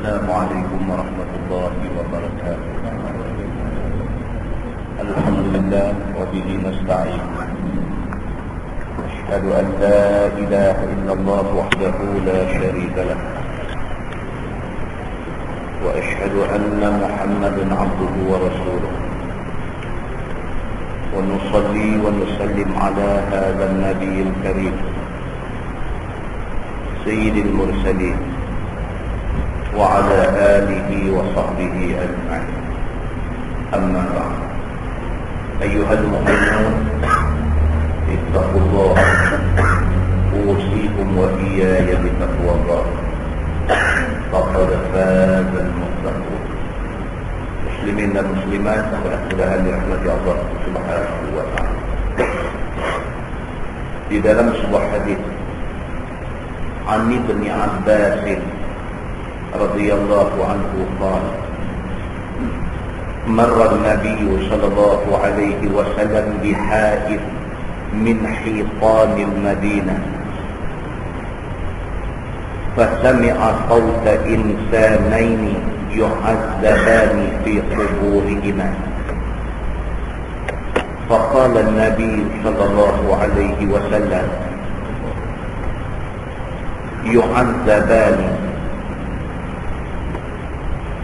السلام عليكم ورحمة الله وبركاته. الحمد لله وبه نستعين. أشهد أن لا إله إلا الله وحده لا شريك له، وأشهد أن محمدا عبده ورسوله، ونصلي ونسلم على هذا النبي الكريم سيد المرسلين وعلى آله وصحبه أجمعين. أما بعد، أيها المؤمنون اتقوا الله، أوصيكم وإياي بتقوى الله، فقد فاز المتقون. مسلمين dan muslimat yang mudah-mudahan dirahmati Allah Subhanahu wa taala. Di dalam sebuah hadis عن ابن عباس رضي الله عنه قال: مر النبي صلى الله عليه وسلم بحائط من حيطان المدينة فسمع صوت إنسانين يعذبان في قبورهما، فقال النبي صلى الله عليه وسلم: يعذبان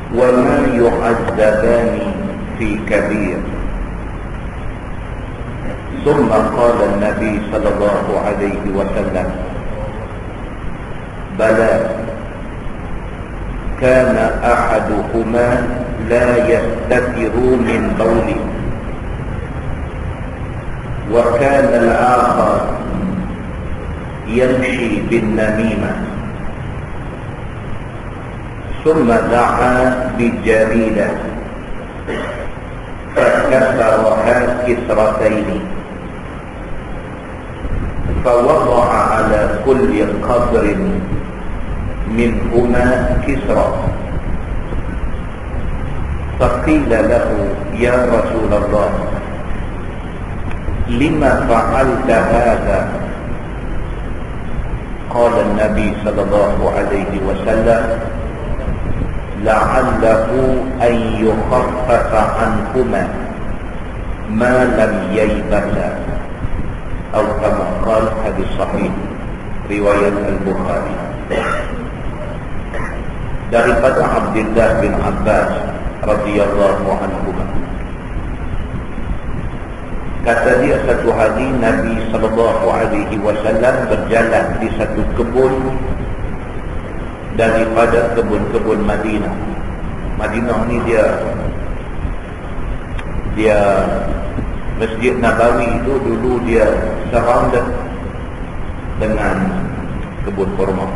وما يعذبان في كبير. ثم قال النبي صلى الله عليه وسلم: بلى، كان أحدهما لا يستتر من بوله، وكان الآخر يمشي بالنميمة. ثم دعا بجريدة فكسرها كسرتين، فوضع على كل قبر منهما كسرة. فقيل له: يا رسول الله، لما فعلت هذا؟ قال النبي صلى الله عليه وسلم: لعله أن يخفف عنهما ما لم ييبسا، أو كما قال. hadis sahih riwayat Al-Bukhari. Daripada Abdullah bin Abbas radhiyallahu anhu, kata dia, satu hari Nabi sallallahu alaihi wasallam berjalan di satu kebun daripada kebun-kebun Madinah. Madinah ni dia Masjid Nabawi itu dulu dia surrounded dengan kebun kurma,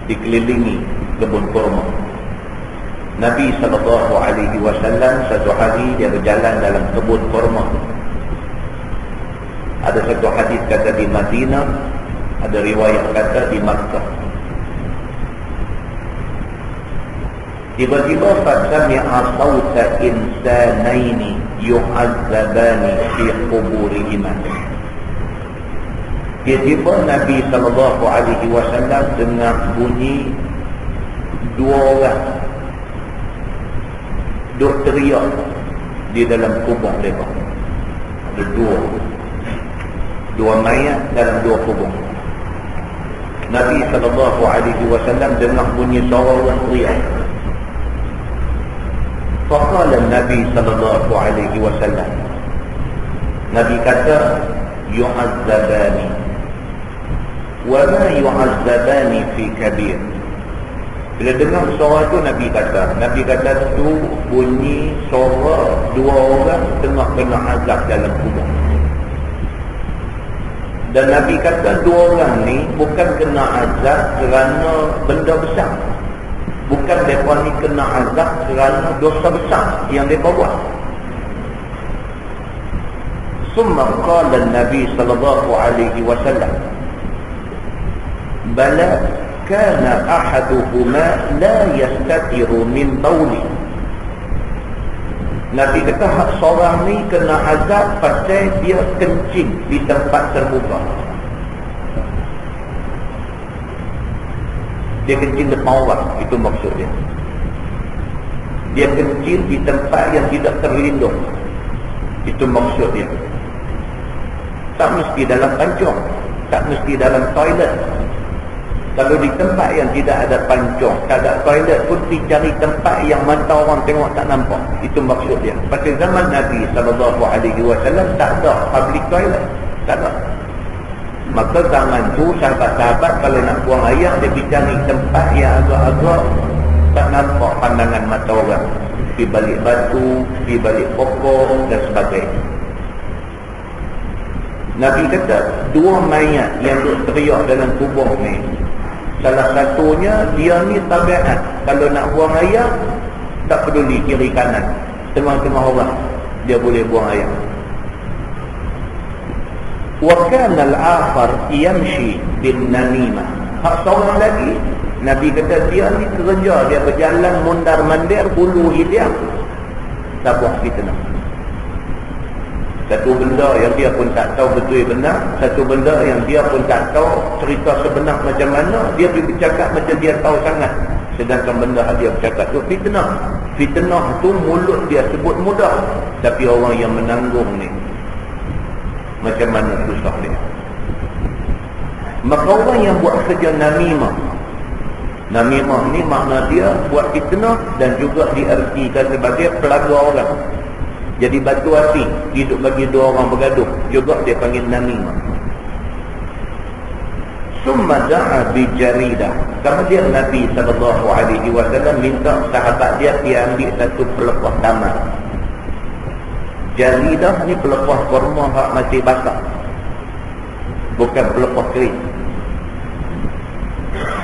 dikelilingi kebun kurma. Nabi sallallahu alaihi wasallam satu hari dia berjalan dalam kebun kurma. Ada satu hadis kata di Madinah, ada riwayat kata di Makkah. Tiba-tiba fasami'a sawta insanaini yu'azzabani fi quburihima. Tiba-tiba Nabi sallallahu alaihi wasallam dengar bunyi dua orang duk teriak di dalam kubur mereka. Ada dua mayat dalam dua kubur. Nabi sallallahu alaihi wasallam dengar bunyi suara orang teriak. Faqala Nabi sallallahu alaihi wasallam, Nabi kata: yu'azzabani wa ma yu'azzabani fi kabir. Bila dengar suara tu Nabi kata tu bunyi suara dua orang tengah kena azab dalam kubur. Dan Nabi kata dua orang ni bukan kena azab kerana benda besar, bukan mereka ni kena azab kerana dosa besar yang mereka buat. Summa qala Nabi sallallahu alaihi wasallam: bala, kana ahaduhuma la yastatiru min bawli. Nabi kata hak seorang ni kena azab pasal dia kencing di tempat terbuka. Dia kencing depan orang, itu maksud dia. Dia kencing di tempat yang tidak terlindung, itu maksud dia. Tak mesti dalam pancung, tak mesti dalam toilet. Kalau di tempat yang tidak ada pancung, tak ada toilet pun, pergi cari tempat yang mata orang tengok tak nampak. Itu maksud dia. Pada zaman Nabi SAW tak ada public toilet, tak ada. Maka zaman tu sahabat-sahabat kalau nak buang air, dia pergi cari tempat yang agak-agak tak nampak pandangan mata orang, di balik batu, di balik pokok dan sebagainya. Nabi kata, dua mayat yang duk teriak dalam kubur ni, salah satunya dia ni tabiat, kalau nak buang air tak peduli kiri kanan, tengah-tengah orang dia boleh buang air. Wa kana al-akhar yamshi bin namimah. Hak seorang lagi, Nabi kata dia ni kerja, dia berjalan mundar-mandir, hulu hilang, tabuh fitnah. Satu benda yang dia pun tak tahu betul benar, satu benda yang dia pun tak tahu cerita sebenar macam mana, dia pergi bercakap macam dia tahu sangat, sedangkan benda dia bercakap tu fitnah. Fitnah tu mulut dia sebut mudah, tapi orang yang menanggung ni macam mana susah dia. Maka orang yang buat kerja namimah, namimah ni makna dia buat fitnah dan juga diartikan sebagai pelaga orang. Jadi batu api, hidup bagi dua orang bergaduh, juga dia panggil namimah. Summa da'a bi jaridah. Kemudian Nabi SAW minta sahabat dia ambil satu pelepah tamat. Jaridah ni pelepah kurma hak masih basah, bukan pelepah kering.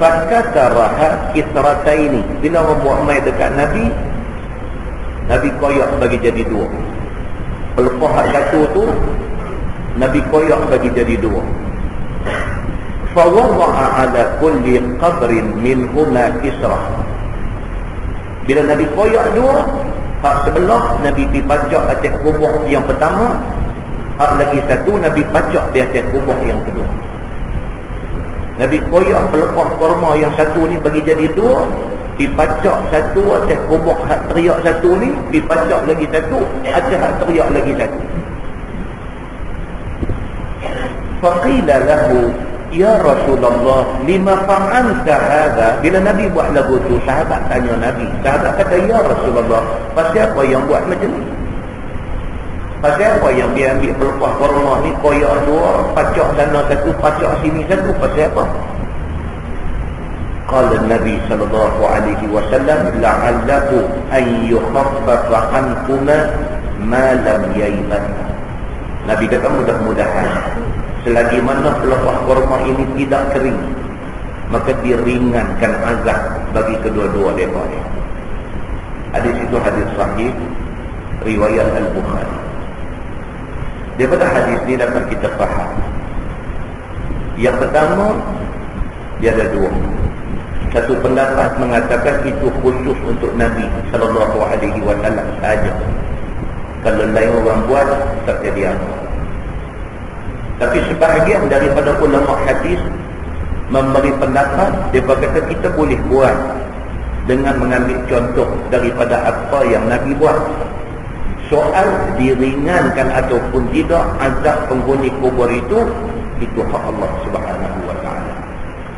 Fakataraha kisrataini. Bila orang buat mai dekat Nabi, Nabi koyak bagi jadi dua. Pelepah hak satu tu Nabi koyak bagi jadi dua. Fawada'a ala kulli qabrin minhuma kisrah. Bila Nabi koyak dua, hak sebelah Nabi dipacak atas kubur yang pertama, hak lagi satu Nabi pacak di atas kubur yang kedua. Nabi koyak pelepah kurma yang satu ni bagi jadi dua, dipacak satu atas kubur hak teriak satu ni, dipacak lagi satu atas hak teriak lagi satu. Faqila lahu, ya Rasulullah, lima fa'alta hadha. Bila Nabi buat lagu tu, sahabat tanya Nabi. Sahabat kata, ya Rasulullah, pasal apa yang buat macam ni? Pasal apa yang dia ambil pelepah kurma ni, koyak dua, pacak sana satu, pacak sini satu, pasal apa? Qala Nabi sallallahu alaihi wasallam, la'allahu an yukhaffafa ankuma ma lam yaiban. Nabi kata mudah-mudahan selagi mana pelepah kurma ini tidak kering, maka diringankan azab bagi kedua-dua mereka ni. Hadis itu hadis sahih riwayat Al-Bukhari. Daripada hadis ini dapat kita faham, yang pertama, dia ada dua. Satu pendapat mengatakan itu khusus untuk Nabi sallallahu alaihi wasallam saja. Kalau lain orang buat, tak jadi apa. Tapi sebahagian daripada ulama hadis memberi pendapat, dia berkata kita boleh buat dengan mengambil contoh daripada apa yang Nabi buat. Soal diringankan ataupun tidak azab penghuni kubur itu hak Allah Subhanahu wa taala.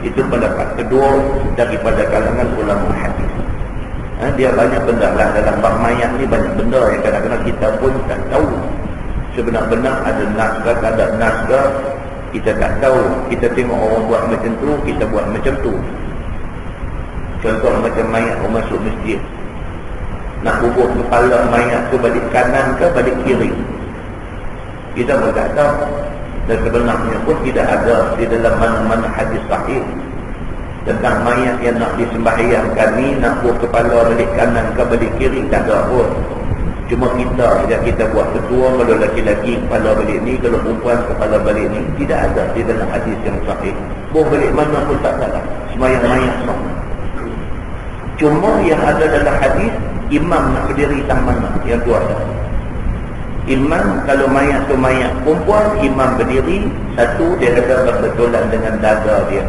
Itu pendapat kedua daripada kalangan ulama hadis. Dia banyak benda lah dalam bab mayat ni, banyak benda yang kadang-kadang kita pun tak tahu. Sebenar-benar ada naskah, tak ada naskah, kita tak tahu. Kita tengok orang buat macam tu, kita buat macam tu. Contoh macam mayat orang masuk masjid, nak kubur kepala mayat tu balik kanan ke balik kiri, kita pun tak tahu. Dan sebenarnya pun tidak ada di dalam mana-mana hadis sahih tentang mayat yang nak disembahyangkan ni, nak kubur kepala balik kanan ke balik kiri, tak ada pun. Cuma kita buat ketua, kalau laki-laki kepala balik ni, kalau perempuan kepala balik ni. Tidak ada di dalam hadis yang sahih. Boleh balik mana pun tak salah, sembahyang mayat sah. Cuma yang ada dalam hadis, imam nak berdiri tang mana, yang tu ada. Imam, kalau mayat tu mayat perempuan, imam berdiri, satu dia kata berbetulan dengan dada dia.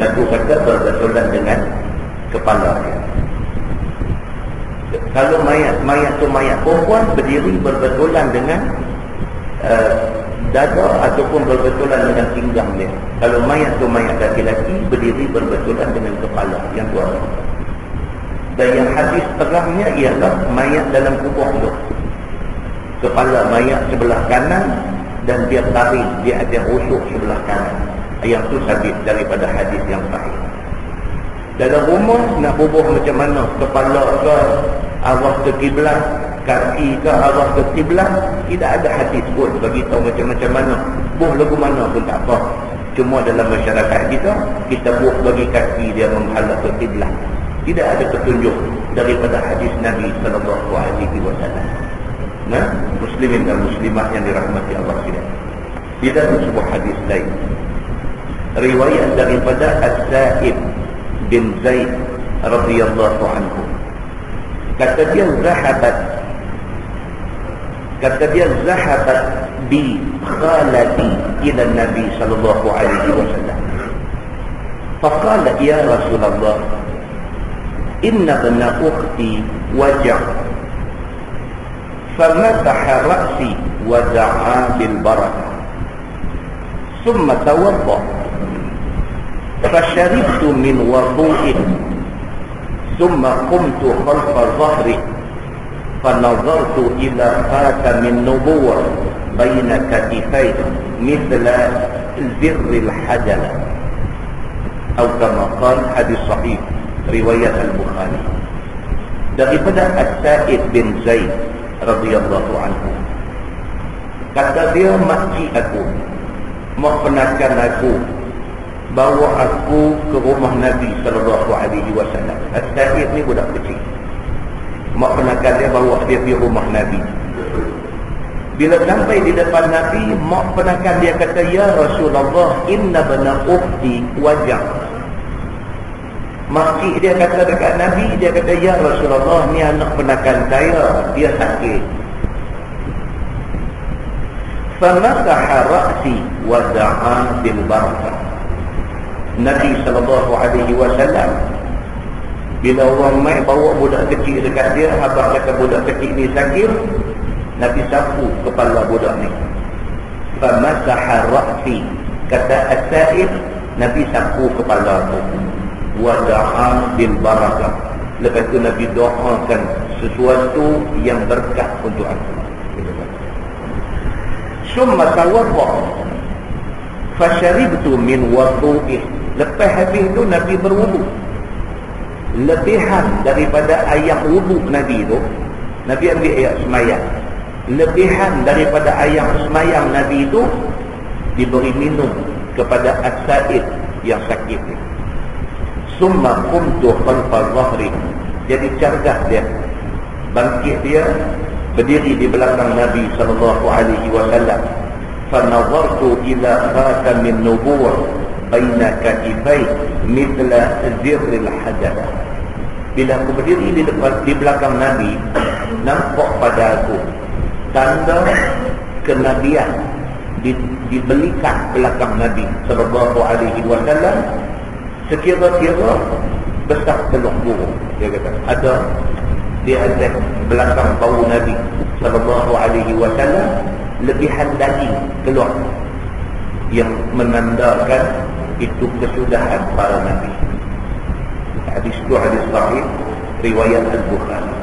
Satu kata berbetulan dengan kepala dia. Kalau mayat tu mayat perempuan, berdiri berbetulan dengan dada ataupun berbetulan dengan pinggang dia. Kalau mayat tu mayat laki-laki, berdiri berbetulan dengan kepala yang dua. Dan yang hadis terangnya ialah mayat dalam kubur tu, kepala mayat sebelah kanan dan dia tarik, dia ada rusuk sebelah kanan. Yang tu sabit daripada hadis yang sahih. Dalam rumah nak bubuh macam mana, kepala ke arah ke kiblat, kaki ke arah ke kiblat, tidak ada hadis pun bagi tahu macam-macam mana. Buh lagu mana pun tak apa. Cuma dalam masyarakat kita buh bagi kaki dia menghadap ke kiblat. Tidak ada petunjuk daripada hadis Nabi sallallahu alaihi wasallam. Nah, muslimin dan muslimat yang dirahmati Allah sekalian. Di dalam sebuah hadis lain, riwayat daripada As-Sa'ib bin Zaid radhiyallahu anhu, kata dia zahabat bi khalati ila Nabi sallallahu alaihi wasallam. Faqala ya Rasulullah, inna bna ukhti wajah, famasaha ra'si wa da'a bil barakah, thumma tawadda فشربت من وضوئه ثم قمت خلف ظهري فنظرت إلى خاتم النبوة بين كتفيه مثل زر الحجلة أو كما قال حديث صحيح رواية البخاري. daripada As-Sa'id bin Zaid radhiyallahu anhu, kata dia, makcik aku memperkenalkan aku, bawa aku ke rumah Nabi sallallahu alaihi wasallam. As-Sa'id ni budak kecil, mak kenalkan dia, bawa dia pergi rumah Nabi. Bila sampai di depan Nabi, mak kenalkan dia, kata, ya Rasulullah, inna bana ukhti wajah. Makcik dia kata dekat Nabi, dia kata, ya Rasulullah, ni anak penakan saya, dia sakit. Famasaha ra'si wa da'a bil barakah. Nabi sallallahu alaihi wasallam bila orang mai bawa budak kecil dekat dia, abang kata budak kecil ni sakit, Nabi sapu kepala budak ni. Famasaha ra'si, kata As-Sa'id, Nabi sapu kepala tu. Wa da'a bil barakah, lepas tu Nabi doakan sesuatu yang berkah untuk aku. Summa tawadda fasharibtu min wudu'i. Lepas habis tu Nabi berwudu. Lebihan daripada ayat wudu Nabi tu, Nabi ambil ayat semayang. Lebihan daripada ayat semayang Nabi tu diberi minum kepada As-Sa'id yang sakit ni. Summa qumtu khalfa dhahri, jadi cergas dia, bangkit dia, berdiri di belakang Nabi sallallahu alaihi wasallam. Fa nazartu ila khatamin nubuwah baina katifai mithla zirril hajar. Bila aku berdiri di belakang Nabi, nampak pada aku tanda kenabian di belikat belakang Nabi sallallahu alaihi wasallam, sekira-kira besar telur burung. Dia kata ada di atas belakang bau Nabi sallallahu alaihi wasallam lebihan daging keluar, yang menandakan itu kesudahan para Nabi. Hadis itu hadis sahih riwayat Al-Bukhari.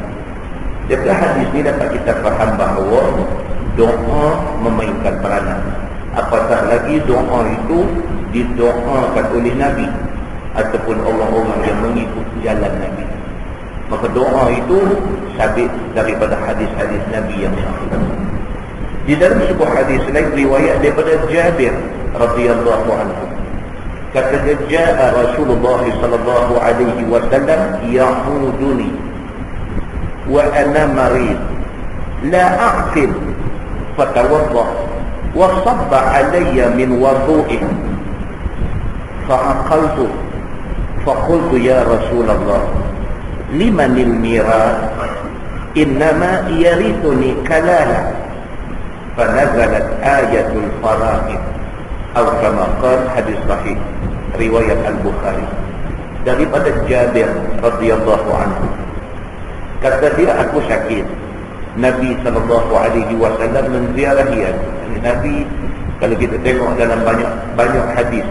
Jadi hadis ini dapat kita faham bahawa doa memainkan peranan. Apatah lagi doa itu didoakan oleh Nabi ataupun orang-orang yang mengikuti jalan Nabi. Maka doa itu sabit daripada hadis-hadis Nabi yang sahih. Di dalam sebuah hadis lain riwayat daripada Jabir radhiyallahu anhu, kata dia, jaa Rasulullah sallallahu alaihi wasallam ya'uduni wa ana marid la a'qil fatawadda wa sabba alayya min wudu'i fa'aqaltu faqultu ya Rasulullah limanil miras innama yarithuni kalala fanazalat ayatul fara'id atau kama qala hadis sahih riwayat Al-Bukhari daripada Jabir radhiyallahu anhu. Kata dia, aku sakit. Nabi SAW menziarahi aku. Nabi, kalau kita tengok dalam banyak hadis,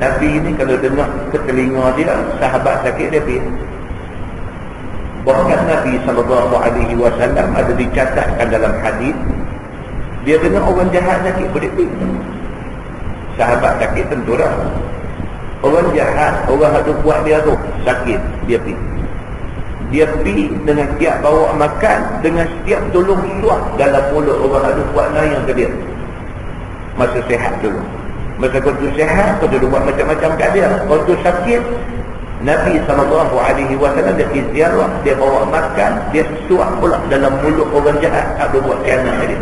Nabi ini kalau dengar ke telinga dia sahabat sakit, dia pergi. Bahkan Nabi SAW ada dicatatkan dalam hadis, dia dengar orang jahat sakit, boleh pergi. Sahabat sakit tentu dah. Orang jahat, orang ada buat dia tu sakit, dia pergi. Dia pergi dengan setiap bawa makan, dengan setiap tolong suap dalam mulut orang ada buat lain ke dia. Masa sehat dulu. Masa kau tu sehat, kau tu buat macam-macam kat dia. Kau tu sakit, Nabi SAW dia pergi ziarah, dia bawa makan, dia suap pula dalam mulut orang jahat, ada buat khianat dia.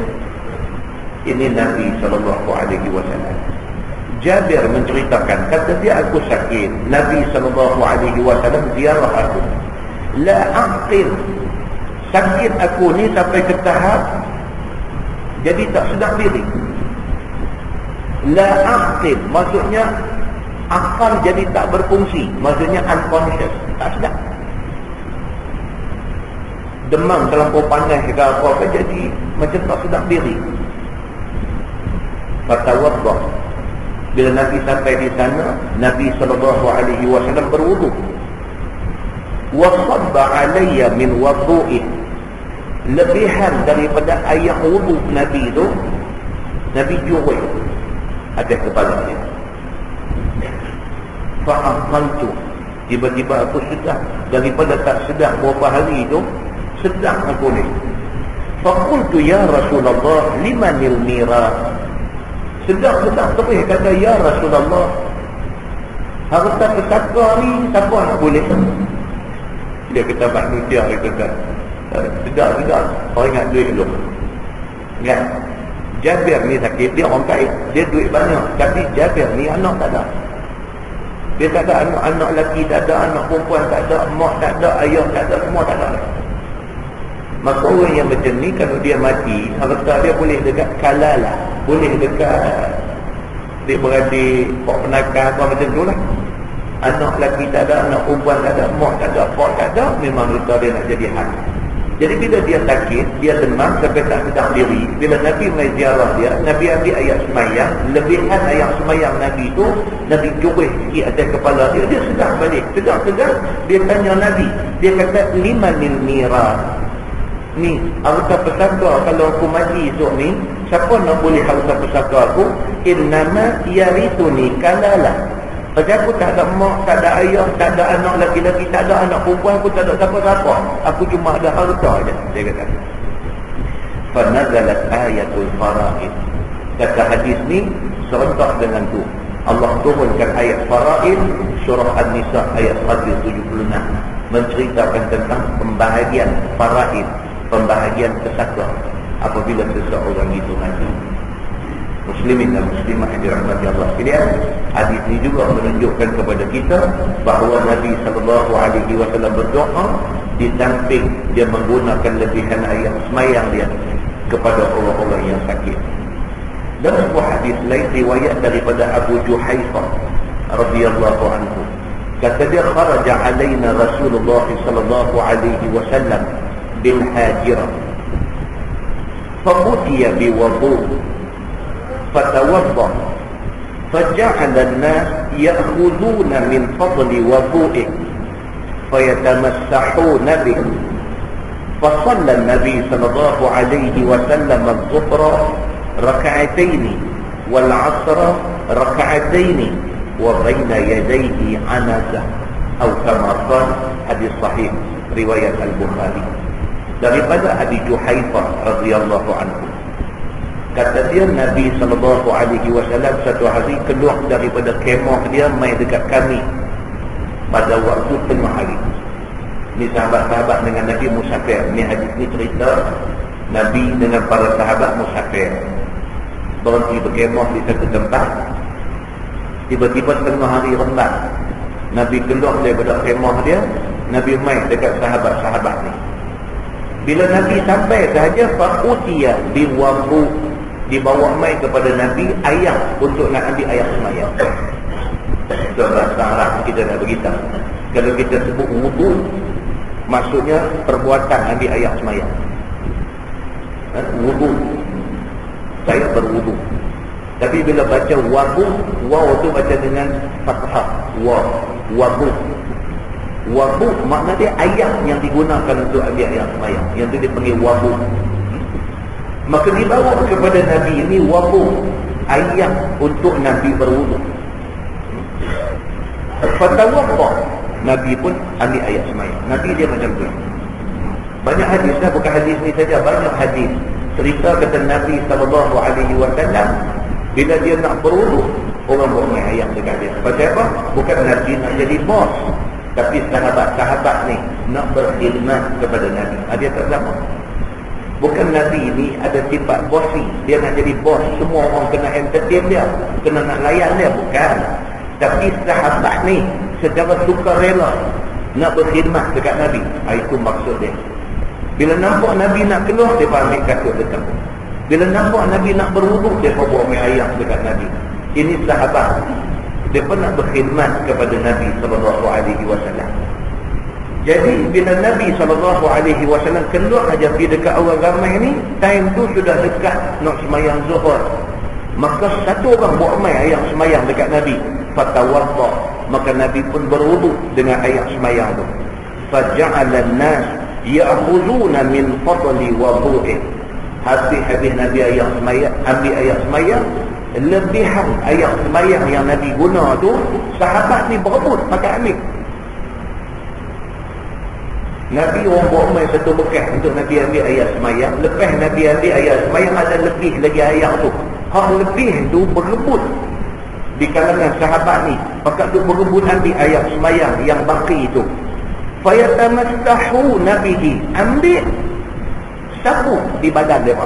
Ini Nabi SAW. Jabir menceritakan, kata dia, aku sakit, Nabi SAW ziarah aku. La aqil, sakit aku ni sampai ke tahap jadi tak sedar diri. La aqil maksudnya akal jadi tak berfungsi, maksudnya unconscious, tak sedar. Demam terlampau panas ke apa-apa, jadi macam tak sedar diri. Fatawaddah. Bila Nabi sampai di sana, Nabi SAW berwudu. Wasabba alayya min wudu'i, lebihan daripada air wudu Nabi itu, Nabi jual atas kepala dia. Fa'aqaltu, tiba-tiba aku sedar, daripada tak sedar beberapa hari itu, sedar aku ni. Faqultu ya Rasulullah limanil miras, sedar-sedar terus kata, ya Rasulullah, harta pesaka ni siapa nak boleh? Dia kata manusia, dia kata sedar-sedar, orang ingat duit dulu. Ingat, Jabir ni sakit, dia orang kaya, dia duit banyak, tapi Jabir ni anak tak ada. Dia tak ada anak lelaki, tak ada anak perempuan, tak ada mak, tak ada ayah, tak ada, semua tak ada. Maka orang yang macam ni, kalau dia mati, harta dia boleh dekat kalalah, boleh dekat dia beradik, pak penakar, apa macam tu lah. Anak lelaki tak ada, anak perempuan tak ada, mak tak ada, pak tak ada, memang harta dia nak jadi hak. Jadi bila dia sakit, dia demam sampai tak sedar diri. Bila Nabi mai ziarah dia, Nabi ambil ayat semayang, lebihan ayat semayang Nabi tu, Nabi curih sikit atas kepala dia, dia sedar balik. Sedar-sedar, dia tanya Nabi, dia kata, limanil miras. Ni, harta pesaka kalau aku mati esok ni, siapa nak boleh harta pesaka aku? Innama yarituni kalalah. Pasal aku tak ada mak, tak ada ayah, tak ada anak lelaki-lelaki, tak ada anak perempuan, aku tak ada siapa-siapa. Aku cuma ada harta je, dia kata. Fanazalat ayatul fara'id. Kata hadis ni serentak dengan tu. Allah turunkan ayat fara'id, surah An-Nisa ayat 176, menceritakan tentang pembahagian fara'id, pembahagian pesaka apabila seseorang itu mati. Muslimin dan muslimah yang dirahmati Allah sekalian, hadis ini juga menunjukkan kepada kita bahawa Nabi SAW berdoa di samping dia menggunakan lebihan ayat semayang dia kepada orang-orang yang sakit. Dalam sebuah hadis lain riwayat daripada Abu Juhaifah radhiyallahu anhu, kata dia, kharaja alaina Rasulullah sallallahu alaihi wasallam bil hajirah fabutiya biwudu فتوضأ فجعل الناس يأخذون من فضل وضوئه فيتمسحون به فصلى النبي صلى الله عليه وسلم الظهر ركعتين والعصر ركعتين وبين يديه عنزة أو كما قال حديث صحيح رواية البخاري daripada Abi Juhaifah radhiyallahu anhu. Kata dia, Nabi SAW satu hari keluar daripada kemah dia mai dekat kami pada waktu tengah hari. Ni sahabat-sahabat dengan Nabi musafir. Ni hadis ni cerita Nabi dengan para sahabat musafir, berhenti berkemah di satu tempat. Tiba-tiba tengah hari rembat, Nabi keluar daripada kemah dia, Nabi mai dekat sahabat-sahabat ni. Bila Nabi sampai sahaja, fa'utiya biwudu, dibawa mai kepada Nabi ayat untuk nak ambil ayat semayang. Itu bahasa Arab kita dah beritahu. Kalau kita sebut wudu, maksudnya perbuatan ambil air semayang. Wudu, saya berwudu. Tapi bila baca wabu, waw tu baca dengan fathah. Wabu. Wabu makna dia ayat yang digunakan untuk ambil air semayang. Yang tu dipanggil wabu. Maka dibawa kepada Nabi ini wabu, ayat untuk Nabi berwudu. Fatawaddah, Nabi pun ambil ayat semayang. Nabi dia macam tu. Banyak hadis lah, bukan hadis ni saja, banyak hadis cerita kata Nabi SAW bila dia nak berwudu, orang buang ayat dekat dia. Pasal apa? Bukan Nabi nak jadi bos, tapi sahabat-sahabat ni nak berkhidmat kepada Nabi. Dia tak sama. Bukan Nabi ni ada sifat bosi, dia nak jadi bos, semua orang kena entertain dia, kena nak layan dia. Bukan. Tapi sahabat ni secara sukarela nak berkhidmat dekat Nabi. Itu maksud dia. Bila nampak Nabi nak keluar, dia ambil kasut dekat. Bila nampak Nabi nak berwuduk, dia bawa air dekat Nabi. Ini sahabat. Dia pun nak berkhidmat kepada Nabi SAW. Jadi bila Nabi SAW keluar aja pergi dekat orang ramai ni, time tu sudah dekat nak semayang zuhur. Maka satu orang buat air semayang dekat Nabi. Fatawaddah, maka Nabi pun berwuduk dengan air semayang tu. Faja'ala an-nas ya'khuduna min fadli wudu'ih. Habis Nabi ayat semayang, ambil ayat semayang, lebihan ayat semayang yang Nabi guna tu, sahabat ni berebut pakai ambil. Nabi orang buat main satu bekas untuk Nabi ambil ayat semayang. Lepas Nabi ambil ayat semayang, ada lebih lagi ayat tu. Hak lebih tu berebut di kalangan sahabat ni, pakat tu berebut ambil ayat semayang yang baki tu. Fayatamassahu nabihi, ambil sapu di badan dia.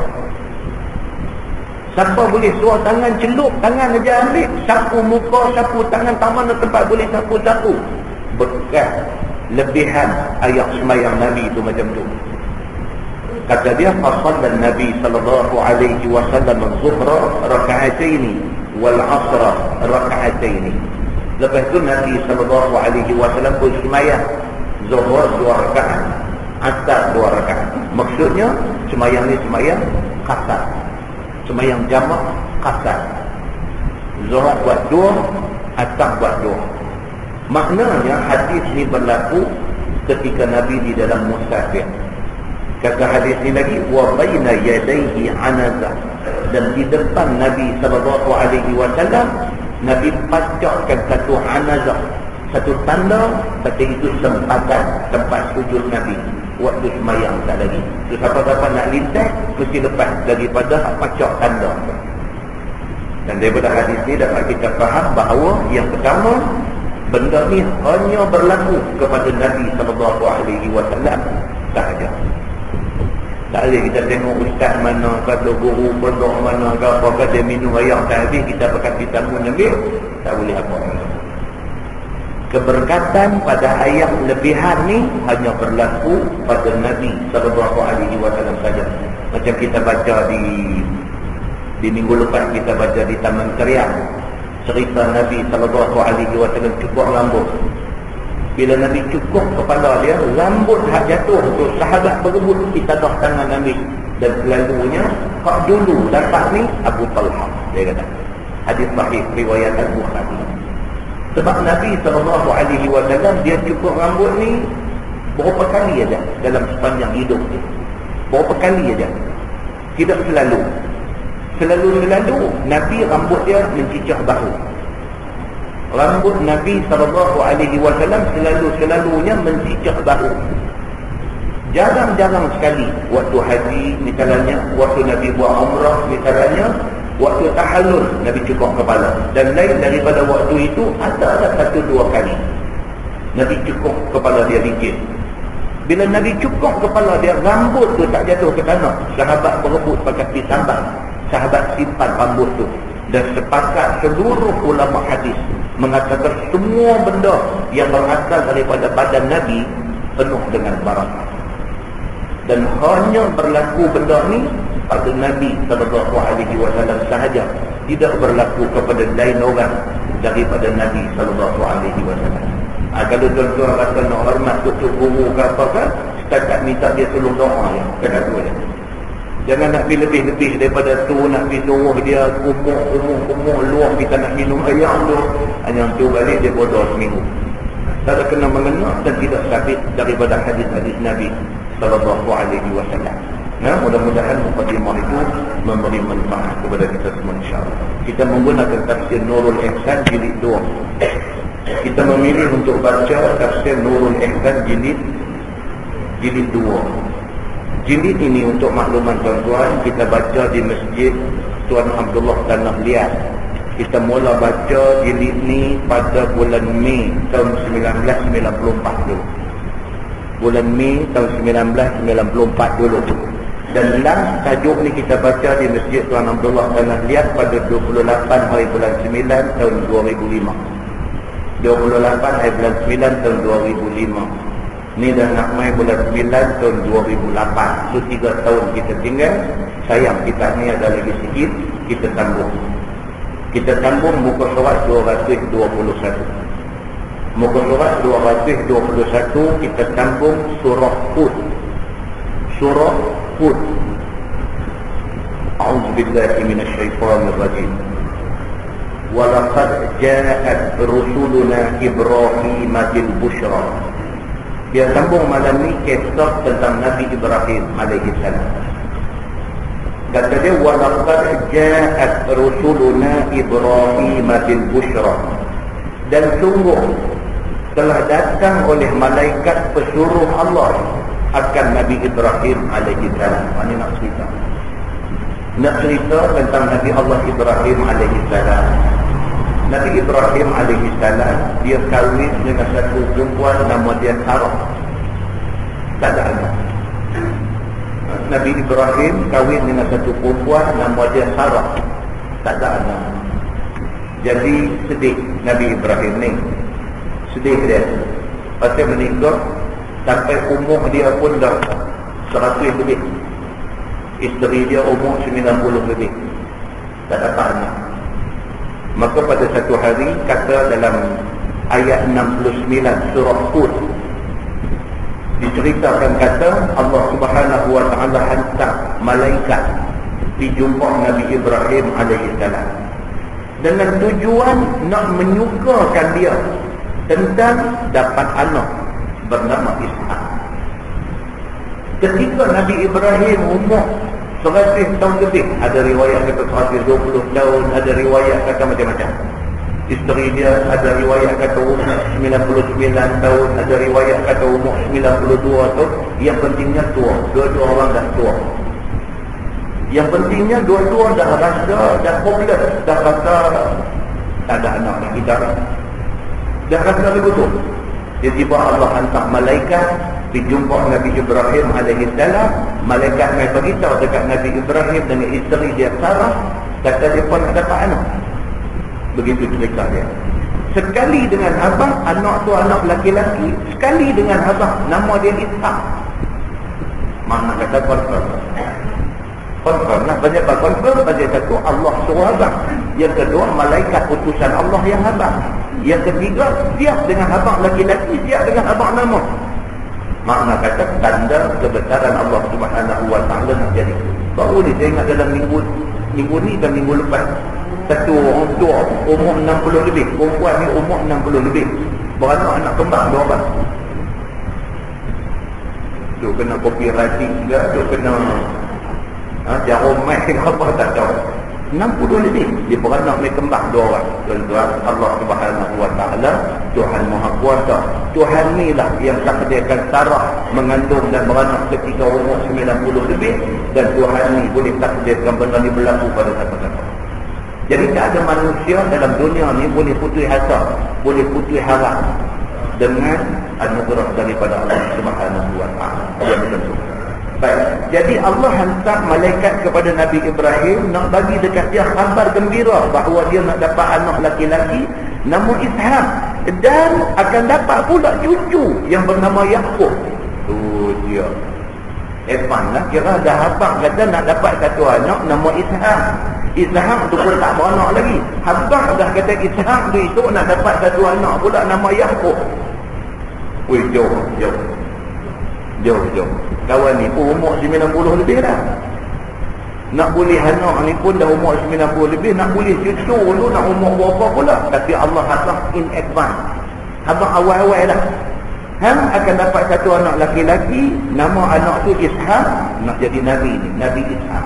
Siapa boleh suruh tangan celup, tangan aja ambil, sapu muka, sapu tangan, tak mana tempat boleh sapu-sapu. Bekas lebihan ayat semayang Nabi itu macam tu. Kata dia, qasada Nabi sallallahu alaihi wasallam az-zuhra raka'ataini wal 'asra raka'ataini. Lepas tu Nabi sallallahu alaihi wasallam pun semayang zuhur 2 rakaat, asar 2 rakaat. Maksudnya semayang ni semayang qasar, semayang jamak qasar. Zuhur buat 2, asar buat 2. Maknanya hadis ni berlaku ketika Nabi di dalam musafir. Kata hadis ni lagi, wa baina yadayhi anazah, dan di depan Nabi sallallahu alaihi wasallam Nabi pacakkan satu anazah, satu tanda, kata itu sempatan tempat sujud Nabi waktu semayang tak lagi. So, siapa-siapa nak lintas mesti lepas daripada pacak tanda. Dan daripada hadis ni dapat kita faham bahawa yang pertama, benda ni hanya berlaku kepada Nabi sallallahu alaihi wasallam sahaja. Tak boleh kita tengok ustaz mana, kata guru pondok mana, apa kata minum air tak habis, kita pakai vitamin ambil. Tak boleh apa. Keberkatan pada ayat lebihan ni hanya berlaku pada Nabi sallallahu alaihi wasallam saja. Macam kita baca di minggu lepas, kita baca di Taman Karyam, cerita Nabi sallallahu alaihi wasallam cukur rambut. Bila Nabi cukur kepala dia, rambut hak jatuh tu, sahabat berebut kita dah tangan Nabi. Dan selalunya hak dulu dapat ni Abu Talha, dia kata. Hadis sahih riwayat Al-Bukhari. Sebab Nabi SAW dia cukur rambut ni berapa kali aja dalam sepanjang hidup dia. Berapa kali aja. Tidak selalu. Selalu Nabi rambut dia mencicah bahu. Rambut Nabi SAW selalunya mencicah bahu. Jarang-jarang sekali waktu haji misalnya, waktu Nabi buat umrah misalnya, waktu tahallul Nabi cukur kepala. Dan lain daripada waktu itu ada 1-2 kali Nabi cukur kepala dia dikit. Bila Nabi cukur kepala dia, rambut tu tak jatuh ke tanah. Sahabat berebut pakai pisambang, sahabat simpan rambut tu. Dan sepakat seluruh ulama hadis mengatakan semua benda yang berasal daripada badan Nabi penuh dengan barakah. Dan hanya berlaku benda ni pada Nabi sallallahu alaihi wasallam sahaja, tidak berlaku kepada lain orang. daripada Nabi SAW. Kalau tuan-tuan rasa nak hormat tutup guru ke apa kan, setakat minta dia tolong doa je, kena dua je. Jangan nak pergi lebih-lebih daripada tu, nak pergi suruh dia kumuk luar kita nak minum air tu. Hanya tu balik dia bodoh seminggu. Tak ada kena mengenal dan tidak sabit daripada hadis-hadis Nabi SAW. Nah, mudah-mudahan mukadimah itu memberi manfaat kepada kita semua insya-Allah. Kita menggunakan tafsir Nurul Ihsan jilid 2. Kita memilih untuk baca tafsir Nurul Ihsan jilid 2. Jilid ini untuk makluman tuan-tuan, kita baca di Masjid Tuan Abdullah Tanah Liat. Kita mula baca jilid ni pada bulan Mei tahun 1994 dulu. Bulan Mei tahun 1994 dulu. Dan last tajuk ni kita baca di Masjid Tuan Abdullah Tanah Liat pada 28 hari bulan 9 tahun 2005. 28 hari bulan 9 tahun 2005. Ni dah nak main bulan 9 tahun 2008. So 3 tahun kita tinggal. Sayang kita ni ada lagi sikit, kita sambung. Kita sambung muka surat 221. Muka surat 221 kita sambung surah Hud. Surah Hud. A'udzubillahi minasyaitonir rajim. Walaqad ja'at rusuluna Ibrahim bil busyra. Dia sambung malam ni kisah tentang Nabi Ibrahim alaihi salam. Kata dia walaqad ja'at rusuluna Ibrahim bil busyra. Dan sungguh telah datang oleh malaikat pesuruh Allah akan Nabi Ibrahim alaihi salam. Ini nak cerita. Nak cerita tentang Nabi Allah Ibrahim alaihi salam. Nabi Ibrahim alaihi salam dia kahwin dengan satu perempuan nama dia Sarah. Tak ada anak. Nabi Ibrahim kahwin dengan satu perempuan nama dia Sarah. Tak ada anak. Jadi sedih Nabi Ibrahim ni. Sedih dia. Pasal menikah sampai umur dia pun dah 100 lebih. Isteri dia umur 90 lebih. Tak dapat anak. Maka pada satu hari kata dalam ayat 69 surah Hud diceritakan kata Allah Subhanahu wa taala hantar malaikat dijumpa Nabi Ibrahim alaihi salam dengan tujuan nak menyukakan dia tentang dapat anak bernama Ishak. Ketika Nabi Ibrahim umur 100 tahun lebih, ada riwayat kata 120 tahun, ada riwayat kata macam-macam. Isteri dia ada riwayat kata umur 99 tahun, ada riwayat kata umur 92 tahun. Yang pentingnya tua, dua-dua orang dah tua. Yang pentingnya dua-dua dah rasa, dah popular, dah rasa tak ada anak nak kita. Dah rasa betul. Tiba-tiba Allah hantar malaikat dijumpa Nabi Ibrahim alaihi salam. Malaikat mai beritahu dekat Nabi Ibrahim dengan isteri dia Sarah, kata dia pun nak dapat anak. Begitu cerita dia. Sekali dengan abang, anak tu anak laki-laki. Sekali dengan abang, nama dia Ishak. Mana kata confirm. Confirm lah, banyak confirm. Banyak satu Allah suruh abang. Yang kedua malaikat utusan Allah yang abang. Yang ketiga siap dengan abang laki-laki, siap dengan abang nama. Makna kata tanda kebesaran Allah Subhanahu wa taala nak jadi. Baru ni saya ingat dalam minggu ni dan minggu lepas, satu orang tua umur 60 lebih, perempuan ni umur 60 lebih, beranak anak kembar dua orang. Tu kena copywriting juga, tu kena jarum mic apa tak tahu. 60 lebih dia beranak mai kembar dua orang. Tuan-tuan, Allah Subhanahu wa taala Tuhan Maha Kuasa. Tuhan ni lah yang takdirkan Sarah mengandung dan beranak ketika umur 90 lebih, dan Tuhan ni boleh takdirkan benda ni berlaku pada siapa-siapa. Jadi tak ada manusia dalam dunia ni boleh putus asa, boleh putus harap dengan anugerah daripada Allah Subhanahu wa taala. Ya betul. Baik. Jadi Allah hantar malaikat kepada Nabi Ibrahim nak bagi dekat dia khabar gembira bahawa dia nak dapat anak laki-laki nama Ishak, dan akan dapat pula cucu yang bernama Yaqub. Tu dia. Evan lah, kira dah abang kata nak dapat satu anak nama Ishak. Ishaq tu pun tak beranak lagi. Habaq dah kata Ishaq tu esok nak dapat satu anak pula nama Yaqub. Weh, jauh. Kawan ni pun umur 90 lebih dah. Nak boleh anak ni pun dah umur 90 lebih. Nak boleh cucu tu nak umur berapa pula. Tapi Allah hasah in advance. Habaq awal-awal dah. Hang akan dapat satu anak laki-laki. Nama anak tu Ishaq. Nak jadi Nabi ni, Nabi Ishaq.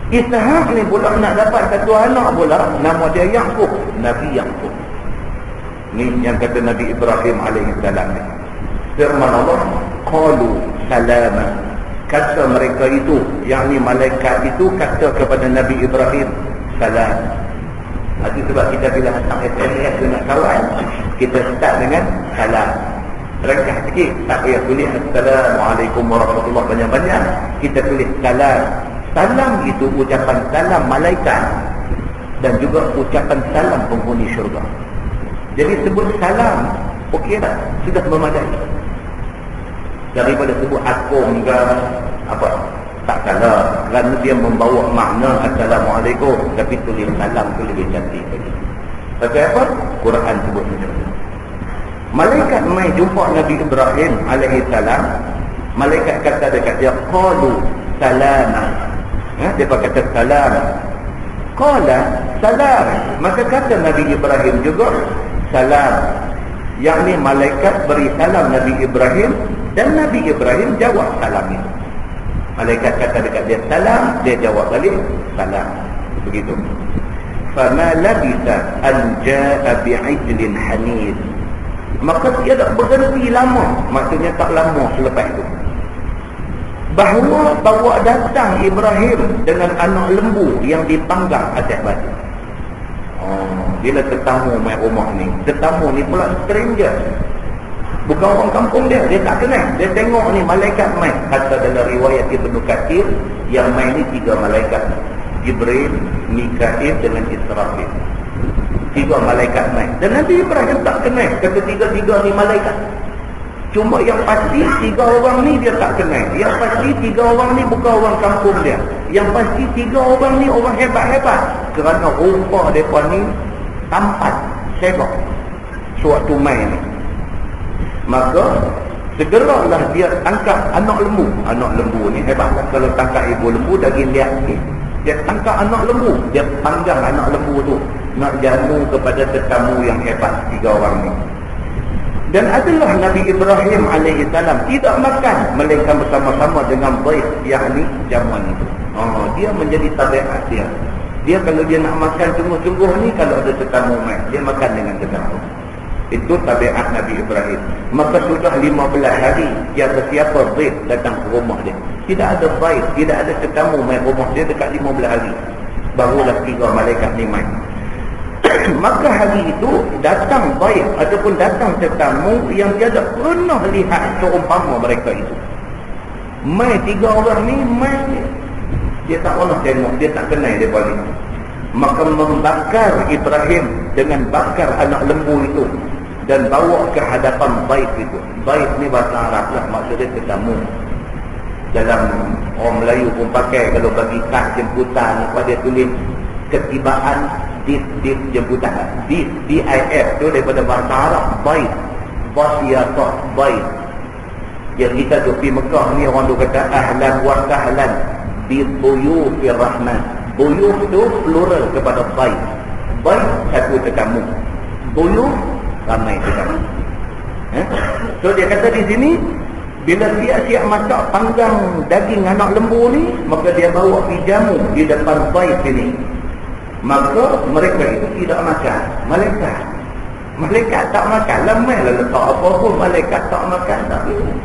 Ishaq ni pula nak dapat satu anak pula. Nama dia Yaqub, Nabi Yaqub. Ni yang kata Nabi Ibrahim alaihissalam ni. Firman Allah, qalu salama. Kata mereka itu, yakni malaikat itu kata kepada Nabi Ibrahim, salam. Itu sebab kita bila hantar SMS dengan kawan, kita start dengan salam. Ringkas sikit, tak payah tulis Assalamualaikum warahmatullahi banyak-banyak. Kita tulis salam. Salam itu ucapan salam malaikat dan juga ucapan salam penghuni syurga. Jadi sebut salam, okey dah, sudah memadai. Daripada sebut akum ke apa, tak salah, kerana dia membawa makna Assalamualaikum, tapi tulis salam tu lebih cantik lagi. Sebab apa? Quran sebut macam tu. Malaikat mai jumpa Nabi Ibrahim alaihissalam. Malaikat kata dekat dia, qalu salama. Dia kata salam. Qala salam. Maka kata Nabi Ibrahim juga salam. Yang ni malaikat beri salam Nabi Ibrahim dan Nabi Ibrahim jawab salam itu. Malaikat kata dekat dia salam, dia jawab balik salam. Begitu. Fama labisa an jaa bi'ijlin hanid. Maka dia tak berhenti lama, maksudnya tak lama selepas itu, bahawa bawa datang Ibrahim dengan anak lembu yang dipanggang atas batu. Bila tetamu mai rumah ni, tetamu ni pula stranger, bukan orang kampung dia tak kenal. Dia tengok ni malaikat mai. Kata dalam riwayat Ibnu Katsir, yang mai ni 3 malaikat, Jibril, Mikail dengan Israfil. 3 malaikat mai. Dan Nabi Ibrahim tak kenal kata 3 ni malaikat. Cuma yang pasti 3 orang ni dia tak kenal. Yang pasti 3 orang ni bukan orang kampung dia. Yang pasti 3 orang ni orang hebat-hebat. Kerana rupa mereka ni tampan, sebab suatu mai ni. Maka segeralah dia tangkap anak lembu. Anak lembu ni hebat. Kalau tangkap ibu lembu daging dia sikit. Dia tangkap anak lembu, dia panggang anak lembu tu nak jamu kepada tetamu yang hebat 3 orang ni. Dan adalah Nabi Ibrahim alaihissalam tidak makan melainkan bersama-sama dengan baik, yakni jamuan itu. Dia menjadi tabiat dia. Dia kalau dia nak makan sungguh-sungguh ni, kalau ada tetamu mai, dia makan dengan tetamu. Itu tabiat Nabi Ibrahim. Maka sudah 15 hari siapa baik datang ke rumah dia. Tidak ada baik, tidak ada tetamu mai rumah dia dekat 15 hari. Barulah 3 malaikat ni mai. Maka hari itu datang baik ataupun datang tetamu yang tiada pernah lihat seumpama mereka itu. Mai 3 orang ni mai, dia tak pernah tengok, dia tak kenal dia balik. Maka membakar Ibrahim dengan bakar anak lembu itu dan bawa ke hadapan bait itu. Bait ni bahasa Arab lah, maksudnya tetamu. Dalam orang Melayu pun pakai, kalau bagi kad jemputan apa dia tulis ketibaan dis jemputan. DIF tu daripada bahasa Arab bait. Wasiyatah bait. Yang kita tu pergi Mekah ni, orang tu kata ahlan wa sahlan bi dhuyufir rahman. Dhuyuf tu plural kepada bait. Bait satu tetamu. Dhuyuf ramai tetamu. So dia kata di sini, bila siap-siap masak panggang daging anak lembu ni, maka dia bawa pergi jamu di depan bait sini. Maka mereka itu tidak makan. Malaikat tak makan. Lamai lah letak apa pun, malaikat tak makan, tak minum.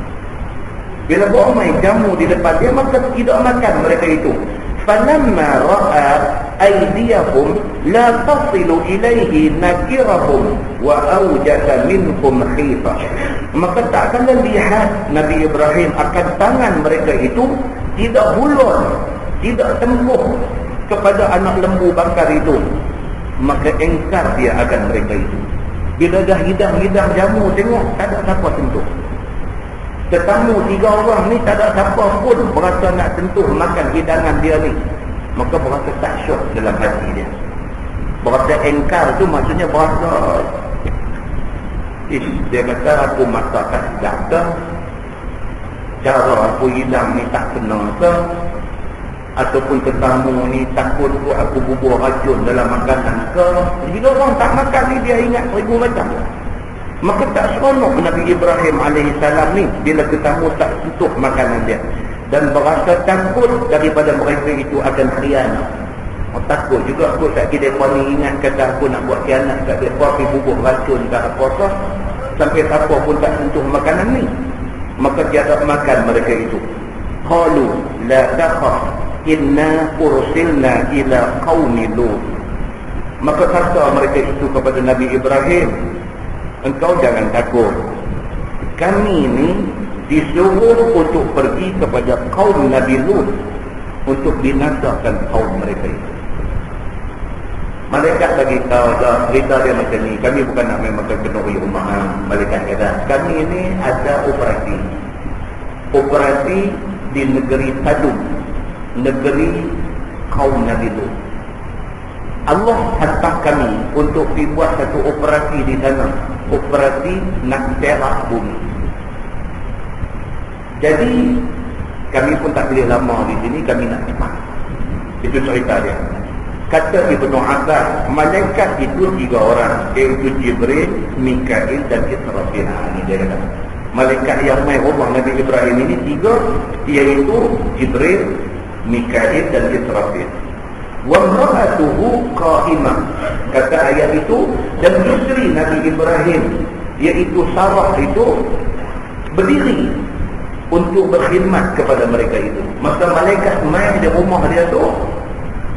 Bila bawa main jamu di depan dia, maka tidak makan mereka itu. فَلَمَّا رَأَى أَيْدِيَهُمْ لَا تَصِلُ إِلَيْهِ نَكِرَهُمْ وَأَوْجَسَ مِنْهُمْ خِيفَةً. Maka tak kala lihat Nabi Ibrahim akan tangan mereka itu tidak hulur, tidak tempuh kepada anak lembu bakar itu, maka engkar dia akan mereka itu. Bila dah hidang-hidang jamu, tengok tak ada siapa sentuh. Tetamu 3 orang ni tak ada siapa pun berasa nak sentuh makan hidangan dia ni. maka berasa tak syok dalam hati dia. Berasa engkar tu maksudnya berasa dia kata aku masakan sedap ke, cara aku hilang ni tak kena ke, ataupun tetamu ni takut aku bubuh racun dalam makanan ke. Bila orang tak makan ni dia ingat 1000 macam. Maka tak seronok Nabi Ibrahim AS ni bila tetamu tak sentuh makanan dia, dan berasa takut daripada mereka itu akan khianat. Takut juga aku tak kira mereka ni ingat kata aku nak buat khianat kat dia, pergi bubuh racun ke apa-apa, sampai apa pun tak sentuh makanan ni. Maka tiada makan mereka itu. Qalu la takhaf inna ursilna ila qaumi Lut. Maka kata mereka itu kepada Nabi Ibrahim, engkau jangan takut, kami ni disuruh untuk pergi kepada kaum Nabi Lut untuk binasakan kaum mereka itu. Malaikat bagi tahu dah, cerita dia macam ni, kami bukan nak main makan kenduri rumah. Malaikat kata, kami ini ada operasi di negeri Sadum, negeri kaum Nabi Lut. Allah hantar kami untuk dibuat satu operasi di sana, operasi nak terak bumi. Jadi kami pun tak boleh lama di sini, kami nak cepat. Itu cerita dia. Kata Ibnu Abbas, malaikat itu 3 orang, iaitu Jibril, Mikail dan Israfil. Ini dia kata. Malaikat yang mai rumah Nabi Ibrahim ini 3, iaitu Jibril, Mikail dan Israfil. Wa imra'atuhu qa'imah. Kata ayat itu, dan isteri Nabi Ibrahim, iaitu Sarah itu berdiri untuk berkhidmat kepada mereka itu. Masa malaikat mai di rumah dia tu,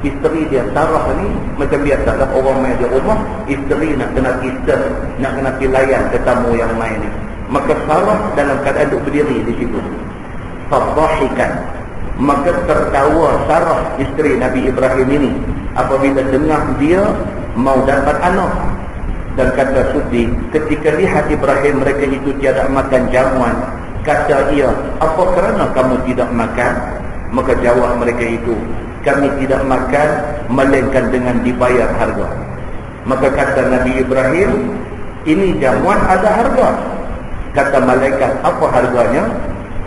isteri dia Sarah ni macam biasalah orang mai di rumah, isteri nak kena kisah, nak kena pilayan tetamu yang mai ni. Maka Sarah dalam keadaan duduk berdiri di situ. Fadhahikan, maka tertawa Sarah isteri Nabi Ibrahim ini apabila dengar dia mau dapat anak. Dan kata sudi, ketika lihat Ibrahim mereka itu tiada makan jamuan, kata ia, apa kerana kamu tidak makan? Maka jawab mereka itu, kami tidak makan melainkan dengan dibayar harga. Maka kata Nabi Ibrahim, ini jamuan ada harga. Kata malaikat, apa harganya?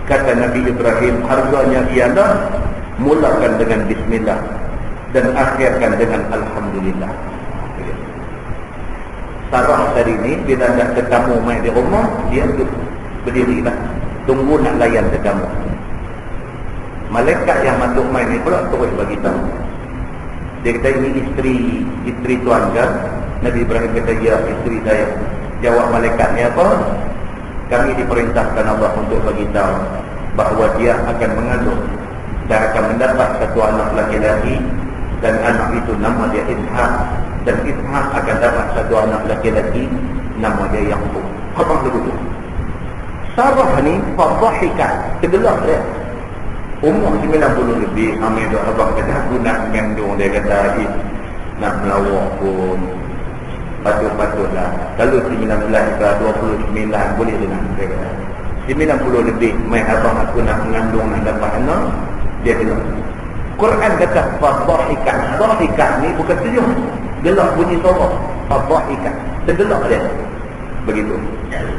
Kata Nabi Ibrahim, harganya ialah mulakan dengan bismillah dan akhirkan dengan alhamdulillah. Sarah tadi ni bila nak tetamu mai di rumah, dia berdiri lah, tunggu nak layan tetamu. Malaikat yang masuk mai ni pula terus bagi tahu. Dia kata, ini isteri tuan kan? Nabi Ibrahim kata, ya, isteri saya. Jawab malaikat ni apa? Kami diperintahkan Allah untuk bagi tahu bahawa dia akan mengandung dan akan mendapat satu anak laki-laki, dan anak itu nama dia Ishaq, dan Ishaq akan dapat satu anak laki-laki nama dia Yaqub. Apa begitu? Sarah ni fadhahikan, tergelak dia. Umur 90 lebih, ambil doa abang kata aku nak mengandung, dia kata nak melawak pun patut-patutlah. Kalau 19 ke 29 boleh dengar, dia kata 90 lebih, mai abang aku nak mengandung, nak dapat anak, dia gelak. Quran kata fadhahikan. Dhahikan ni bukan senyum, gelak bunyi suara. Fadhahikan, tergelak dia. Begitu.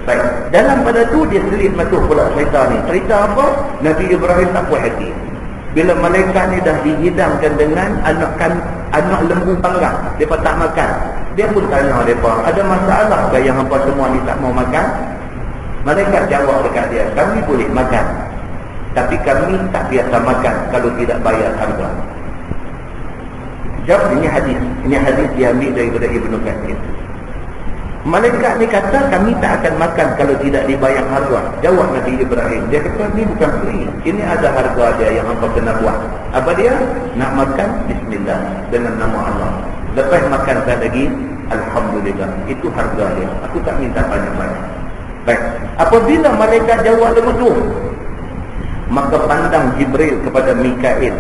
Baik. Dalam pada tu dia selit masuk pula cerita ni. Cerita apa? Nabi Ibrahim tak puas hati. Bila malaikat ni dah dihidangkan dengan anak lembu panggang, depa tak makan. Dia pun tanya depa, ada masalah ke yang hangpa semua ni tak mau makan? Malaikat jawab dekat dia, kami boleh makan, tapi kami tak biasa makan kalau tidak bayar harga. Jawab, ini hadis diambil daripada Ibnu Katsir. Malaikat ni kata kami tak akan makan kalau tidak dibayar harga. Jawab Nabi Ibrahim, dia kata ni bukan free, ini ada harga dia yang hangpa kena buat. Apa dia? Nak makan bismillah dengan nama Allah, lepas makan tak lagi alhamdulillah. Itu harga dia, aku tak minta banyak-banyak. Baik, apabila malaikat jawab begitu, maka pandang Jibril kepada Mikail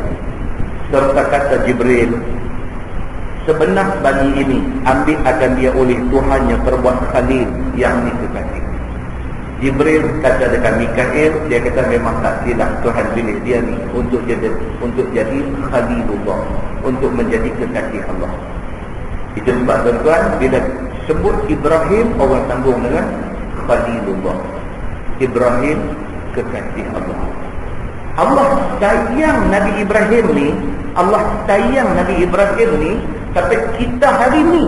serta kata Jibril, sebenar bagi ini ambil akan dia oleh Tuhannya terbuat khalil yang dikasihi. Jibril kata dekat Mikail, dia kata memang tak silap Tuhan pilih dia ni untuk jadi Khalilullah, untuk menjadi kekasih Allah. Itu sebab tuan-tuan, bila sebut Ibrahim, orang sambung dengan Khalilullah. Ibrahim kekasih Allah. Allah sayang Nabi Ibrahim ni, Allah sayang Nabi Ibrahim ni, tapi kita hari ni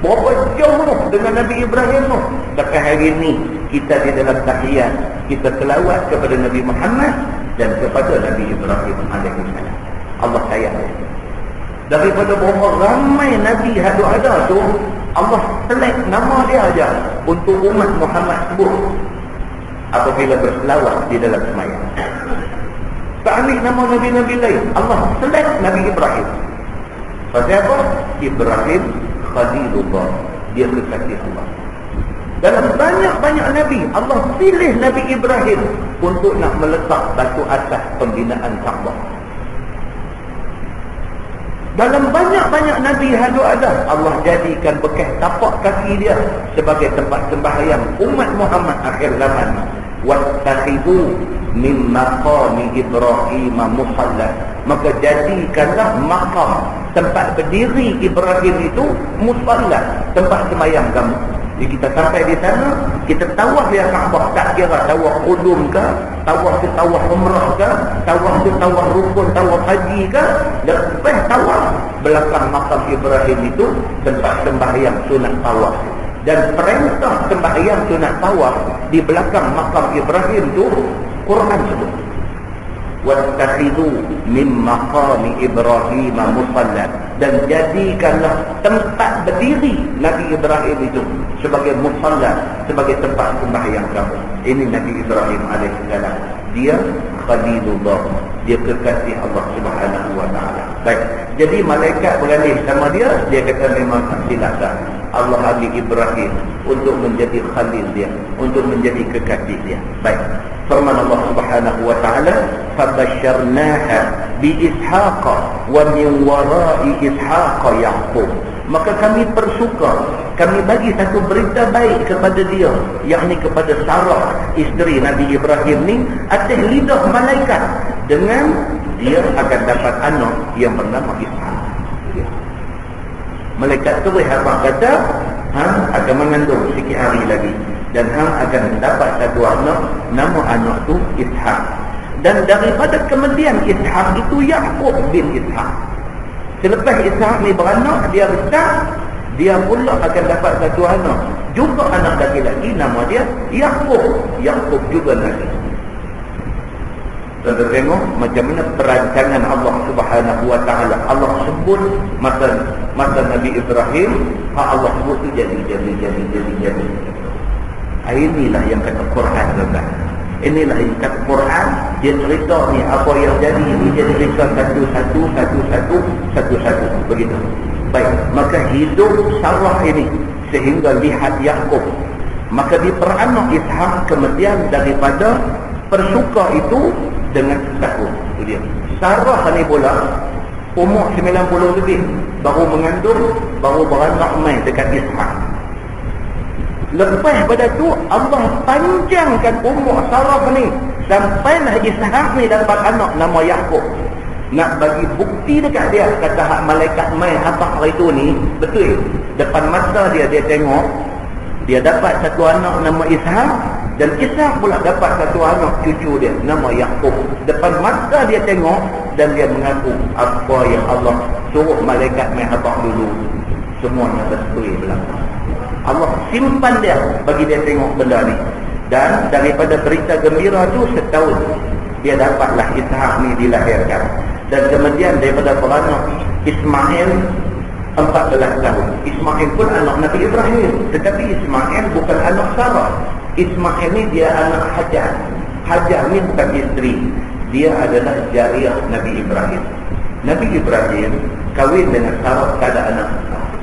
berapa jauh tu dengan Nabi Ibrahim tu. Tapi hari ni kita di dalam tahiyat, kita selawat kepada Nabi Muhammad dan kepada Nabi Ibrahim alaihissalam. Allah sayang dia. Daripada berapa ramai Nabi ada tu, Allah select nama dia aja untuk umat Muhammad sebut apabila berselawat di dalam sembahyang. Tak ambil nama Nabi-Nabi lain, Allah select Nabi Ibrahim. Pasal apa? Ibrahim Khalilullah, dia kekasih Allah. Dalam banyak-banyak Nabi, Allah pilih Nabi Ibrahim untuk nak meletak batu asas pembinaan Kaabah. Dalam banyak-banyak Nabi ada, Allah jadikan bekas tapak kaki dia sebagai tempat sembahyang umat Muhammad akhir zaman. Wattakhidhu min maqami Ibrahim musalla, maka jadikanlah makam tempat berdiri Ibrahim itu musalla, tempat sembahyang kamu. Jadi kita sampai di sana, kita tawaf ya Kaabah, tak kira tawaf qudum ke, tawaf tu tawaf umrah ke, tawaf tu tawaf rukun, tawaf haji ke, lepas tawaf belakang makam Ibrahim itu tempat sembahyang sunat tawaf. Dan perintah sembahyang sunat tawaf di belakang makam Ibrahim itu Quran sebut. Wattakhidhu min maqami Ibrahim musalla, dan jadikanlah tempat berdiri Nabi Ibrahim itu sebagai musalla, sebagai tempat sembahyang kamu. Ini Nabi Ibrahim alaihissalam, dia Khalilullah, dia kekasih Allah Subhanahu wa taala. Baik, jadi malaikat berani sama dia kata memang tak silap dah. Allah ambil Ibrahim untuk menjadi khalil dia, untuk menjadi kekasih dia. Baik, firman Allah Subhanahu wa taala, fabasyarnaha bi Ishaq wa min wara'i Ishaq Yaqub. Maka kami persuka, kami bagi satu berita baik kepada dia, yakni kepada Sarah, isteri Nabi Ibrahim ni, atas lidah malaikat, dengan dia akan dapat anak yang bernama Ishaq. Malaikat tu kata, akan mengandung sikit hari lagi, dan akan mendapat satu anak, nama anak tu Ishaq. Dan daripada kemudian Ishaq itu Yaqub bin Ishaq. Selepas Ishaq ni beranak, dia besar, dia pula akan dapat satu anak, juga anak lagi-lagi, nama dia Yaqub. Yaqub juga lagi. Kita tengok macam mana perancangan Allah Subhanahu wa taala. Allah sebut masa Nabi Ibrahim, Allah sebut tu jadi. Inilah yang kata Quran tuan. Inilah yang kata Quran, dia cerita ni apa yang jadi ni, dia cerita satu-satu begitu. Baik, maka hidup Sarah ini sehingga lihat Yaqub, maka diperanak Ishaq kemudian daripada persuka itu dengan setahun. Itu dia. Sarah ni pula umur 90 lebih, baru mengandung, baru beranak mai dekat Ishaq. Lepas pada tu Allah panjangkan umur Sarah ni sampailah Ishaq ni dapat anak nama Yaqub. Nak bagi bukti dekat dia, kata hak malaikat mai apa hari tu ni betul. Depan mata dia tengok, dia dapat satu anak nama Ishaq, dan Ishaq pula dapat satu anak cucu dia nama Yaqub. Depan mata dia tengok, dan dia mengaku apa yang Allah suruh malaikat mai apa dulu, semuanya betul belakang. Allah simpan dia bagi dia tengok benda ni. Dan daripada berita gembira tu, setahun dia dapatlah Ishaq ni dilahirkan. Dan kemudian daripada beranak Ismail 14 tahun. Ismail pun anak Nabi Ibrahim, tetapi Ismail bukan anak Sarah. Ismail ni dia anak Hajar. Hajar ni bukan isteri, dia adalah jariah Nabi Ibrahim. Nabi Ibrahim kahwin dengan Sarah, tak ada anak.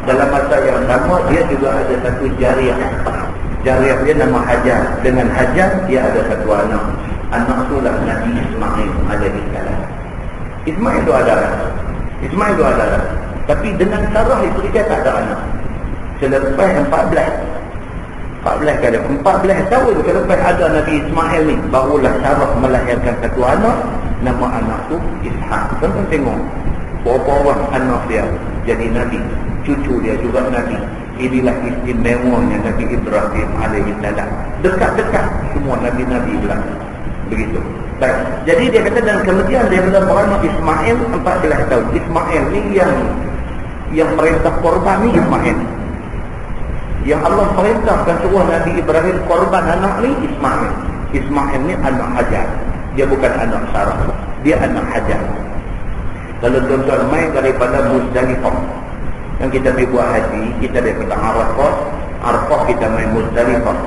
Dalam masa yang sama, dia juga ada satu jariah. Jariah dia nama Hajar. Dengan Hajar, dia ada satu anak. Anak itulah Nabi Ismail alaihissalam. Ismail itu ada. Tapi dengan Sarah, isteri dia tak ada anak. Selepas 14 14 kali 14 tahun selepas ada Nabi Ismail ni, barulah Sarah melahirkan satu anak, nama anak tu Ishak. Tuan-tuan tengok berapa orang anak dia jadi Nabi, cucu dia juga Nabi. Inilah istimewanya Nabi Ibrahim alaihissalam. Dekat-dekat semua Nabi-Nabi belakang. Begitu. Baik. Jadi dia kata, dan kemudian dia beranak Ismail 14 tahun. Ismail ni yang perintah korban ni Ismail. Yang Allah perintahkan suruh Nabi Ibrahim korban anak ni Ismail. Ismail ni anak Hajar. Dia bukan anak Sarah. Dia anak Hajar. Kalau tuan-tuan main daripada Muzdalifah, yang kita pergi buat haji, kita daripada Arafah kita main Muzdalifah.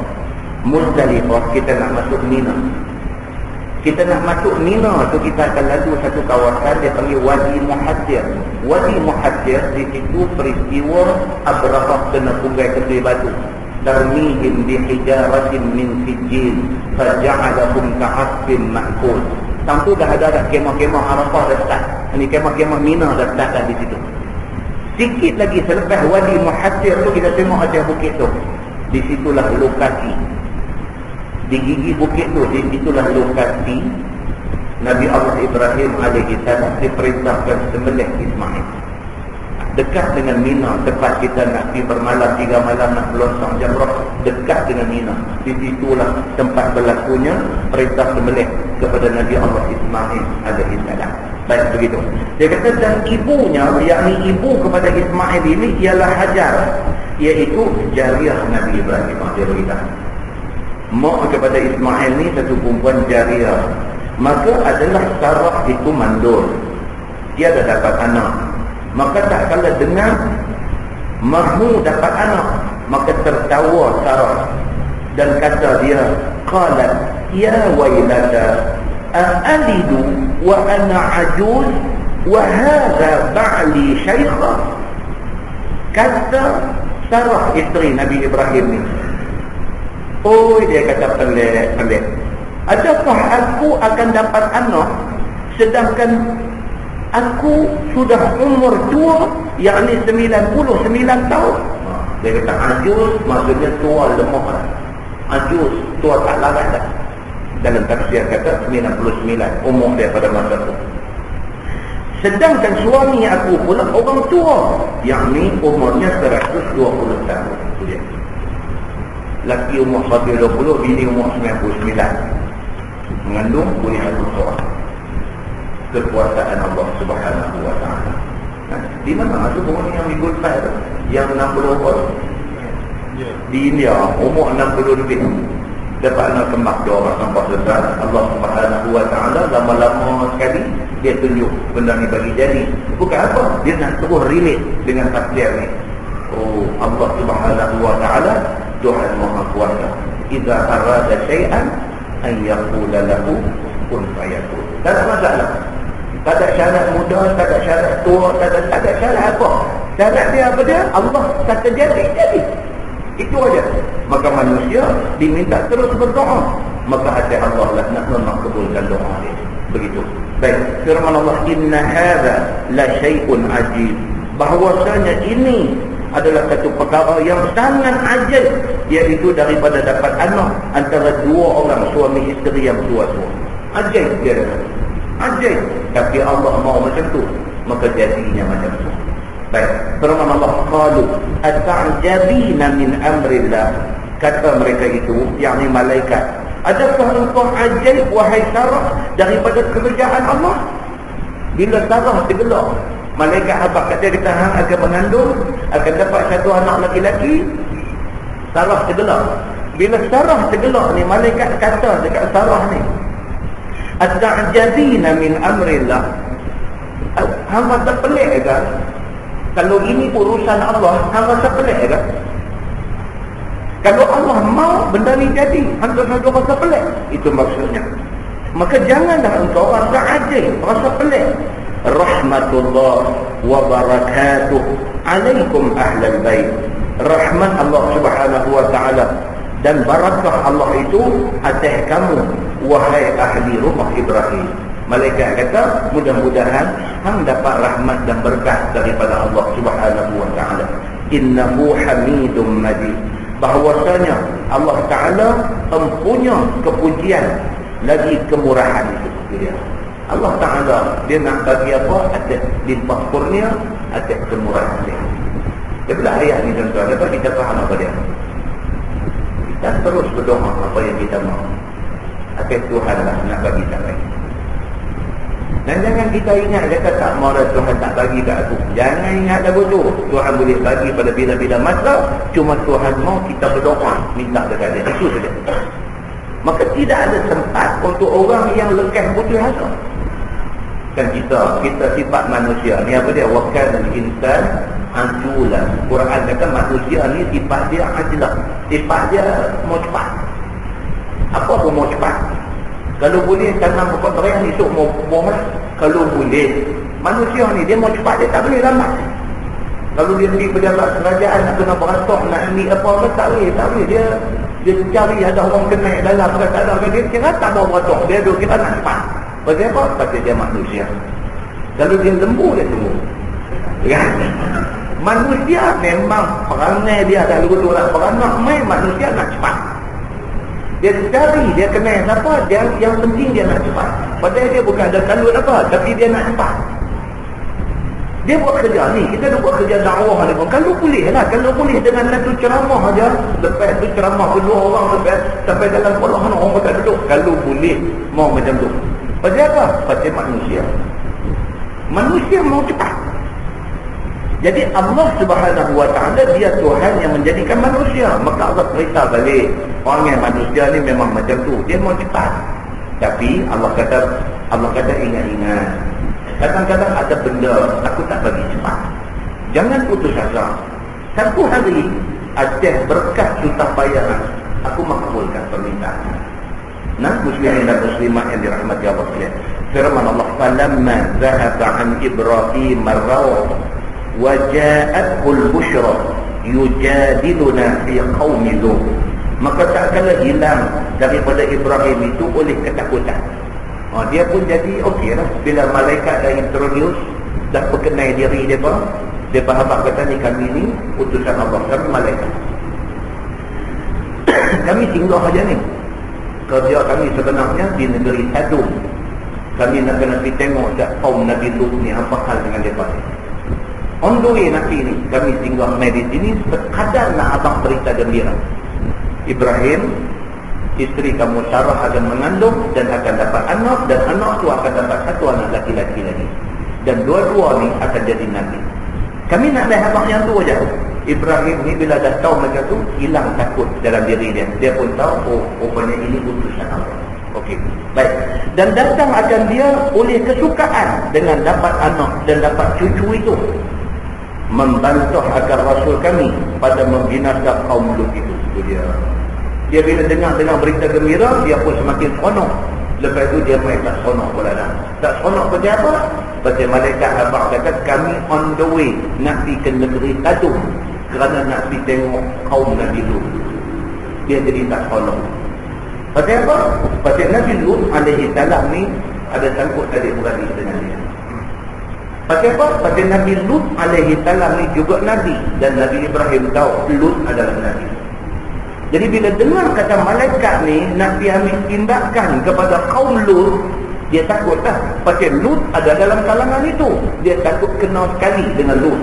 Muzdalifah kita nak masuk Mina. Kita nak masuk Mina tu, kita akan lalu satu kawasan dia panggil Wadi Muhassir. Wadi Muhassir, di situ peristiwa Abrahah kena pugai ketui batu. Tarmihim bihijaratin min sijil faja'alahum ka'asfin ma'kul. Tentu dah ada kemah-kemah Arafah dah start. Ini kemah-kemah Mina dah start dah di situ. Sikit lagi selepas Wadi Muhassir tu, kita tengok atas bukit tu. Di situlah lokasi. Di gigi bukit tu, di situlah lokasi Nabi Allah Ibrahim alaihissalam diperintahkan sembelih Ismail. Dekat dengan Mina, tempat kita nak pergi bermalam 3 malam nak melonsang jamrah, dekat dengan Mina. Di situlah tempat berlakunya perintah sembelih kepada Nabi Allah Ismail alaihissalam. Baik, begitu. Dia kata, dan ibunya, yakni ibu kepada Ismail ini ialah Hajar, iaitu jariah Nabi Ibrahim. Dia beritahu mak kepada Ismail ni satu perempuan jariah. Maka adalah Sarah itu mandul, dia dah dapat anak. Maka tak kala dengar mahu dapat anak, maka tertawa Sarah dan kata dia, qalat ya wailata a'alidu wa ana ajuz wa hadha ba'li syaikha. Kata Sarah, isteri Nabi Ibrahim ni, oh, dia kata pelik. Adakah aku akan dapat anak sedangkan aku sudah umur tua, yakni 99 tahun. Dia kata ajuz maksudnya tua lemah. Ajuz, tua tak larat dah. Dalam tafsir kata 99 umur dia pada masa itu. Sedangkan suami aku pula orang tua, yakni umurnya 120 tahun. Itu dia. Laki umur 120, bini umur 99. Mengandung bunyi al-Quran. Kekuasaan Allah Subhanahu wa ta'ala. Di mana tu penghuni yang minggu lepas tu? Yang 60 orang? Di India, umur 60 lebih. Dapat anak kembang 2 orang nampak besar. Allah Subhanahu wa ta'ala lama-lama sekali dia tunjuk benda ni bagi jadi. Bukan apa? Dia nak terus relate dengan tafsir ni. Oh, Allah Subhanahu wa ta'ala Tuhan Maha Kuasa. Idza arada syai'an an yaqula lahu kun fayakun. Tak ada masalah. Tak ada syarat muda, tak ada syarat tua, tak ada syarat apa. Syarat dia apa dia? Allah kata jadi. Itu aja. Maka manusia diminta terus berdoa. Maka hati Allah lah nak mengabulkan doa dia. Begitu. Baik. Firman Allah, inna hadza la syai'un ajib. Bahwasanya ini adalah satu perkara yang sangat ajaib, iaitu daripada dapat anak antara 2 orang suami isteri yang tua-tua. Ajaib dia. Ajaib. Tapi Allah mahu macam tu, maka jadinya macam tu. Baik. Firman Allah, qalu ata'jabina min amrillah. Kata mereka itu, yakni malaikat, adakah engkau ajaib wahai Sarah daripada kerajaan Allah? Bila Sarah tergelak, malaikat habaq kata kita akan mengandung, akan dapat satu anak laki-laki. Sarah tergelak. Bila Sarah tergelak ni, malaikat kata dekat Sarah ni, ata'jabina min amrillah. Hang rasa pelik ke? Kalau ini urusan Allah, hang rasa pelik ke? Kalau Allah mau benda ni jadi, hang rasa pelik. Itu maksudnya. Maka janganlah engkau rasa ajaib, rasa pelik. Rahmatullah wa barakatuh alaikum ahlal bait. Rahmat Allah Subhanahu wa ta'ala dan barakah Allah itu atas kamu wahai ahli rumah Ibrahim. Malaikat kata, mudah-mudahan hang dapat rahmat dan berkah daripada Allah Subhanahu wa ta'ala. Innahu hamidum majid. bahwasanya Allah Ta'ala empunya kepujian lagi kemurahan itu dia. Allah Ta'ala dia nak bagi apa atas limpah kurnia, atas kemurahan dia. Bila ayat ni tuan-tuan, dapat kita faham apa dia. Kita terus berdoa apa yang kita mahu atas Tuhan lah nak bagi sampai. Dan jangan kita ingat kata tak mahu Tuhan tak bagi kat aku. Jangan ingat lagu tu. Tuhan boleh bagi pada bila-bila masa. Cuma Tuhan mahu kita berdoa minta dekat dia. Itu saja. Maka tidak ada tempat untuk orang yang lekas putus asa. Kan kita sifat manusia ni apa dia? Wakil al-insan anjulah. Quran kata manusia ni sifat dia ajilah. Sifat dia mau cepat. Apa pun mau cepat. Kalau boleh tanam pokok teriak esok mau buah. Kalau boleh. Manusia ni dia mau cepat, dia tak boleh lambat. Kalau dia pergi pejabat kerajaan nak kena beratok, nak ambil apa-apa, tak boleh. Dia cari ada orang kenal dalam perkataan dia kira tak mau beratok. Dia duduk kira nak cepat. Pasal apa? Pasal dia manusia. Kalau dia lembu, dia tunggu. Ya. Manusia memang perangai dia tak lupa nak beranak. Manusia nak cepat. Dia cari, dia kenal siapa, yang penting dia nak cepat. Padahal dia bukan ada kalut apa, tapi dia nak cepat. Dia buat kerja ni, kita dah buat kerja dakwah ni pun. Kalau boleh lah, kalau boleh dengan satu ceramah aja, lepas tu ceramah kedua orang lepas, sampai dalam puluhan orang tak duduk. Kalau boleh, mau macam tu. Pasal apa? Pasal manusia. Manusia mau cepat. Jadi Allah Subhanahu Wa Taala dia Tuhan yang menjadikan manusia. Maka Allah cerita balik, orang yang manusia ni memang macam tu, dia mau cepat. Tapi Allah kata ingat-ingat. Kadang-kadang ada benda aku tak bagi cepat. Jangan putus asa. Satu hari ada berkat susah payah, aku makbulkan permintaan. Nah, muslimin dan muslimat yang dirahmati Allah sekalian. Firman Allah, "Falamma dhahaba an Ibrahim ar-raw wa ja'atul bushra yujadiluna fi qaumi Lut." Maka tak kala hilang daripada Ibrahim itu oleh ketakutan. Dia pun jadi okey lah. Bila malaikat dah introduce, dah perkenal diri dia pun, dia faham kata ni kami ni utusan Allah, kami malaikat. Kami singgah aja ni. Kerja kami sebenarnya di negeri Sadum. Kami nak kena pergi tengok kaum Nabi Lut ni apa hal dengan mereka. On the way Nabi ni, kami singgah mai di sini sekadar nak abang berita gembira. Ibrahim, isteri kamu Sarah akan mengandung dan akan dapat anak, dan anak tu akan dapat satu anak laki-laki lagi. Dan dua-dua ni akan jadi Nabi. Kami nak lihat abang yang tu aja. Ibrahim ni bila dah tahu macam tu, hilang takut dalam diri dia. Dia pun tahu, rupanya ini utusan Allah. Okey, baik. Dan datang akan dia oleh kesukaan dengan dapat anak dan dapat cucu itu. Membantah agar Rasul kami pada membinasakan kaum Lut itu. Dia bila dengar berita gembira, dia pun semakin seronok. Lepas itu dia main tak seronok pula dah. Tak seronok pasal apa? Pasal malaikat abang kata kami on the way nak pergi ke negeri Sadum kerana nak pergi tengok kaum Nabi Lut. Dia jadi tak seronok. Pasal apa? Pasal Nabi Lut alaihi salam ni ada sangkut adik beradik dengan dia. Pasal apa? Pasal Nabi Lut alaihi salam ni juga Nabi, dan Nabi Ibrahim tahu Lut adalah Nabi. Jadi bila dengar kata malaikat ni nak pergi ambil tindakan kepada kaum Lut, dia takut lah. Pasal Lut ada dalam kalangan itu. Dia takut kenal sekali dengan Lut.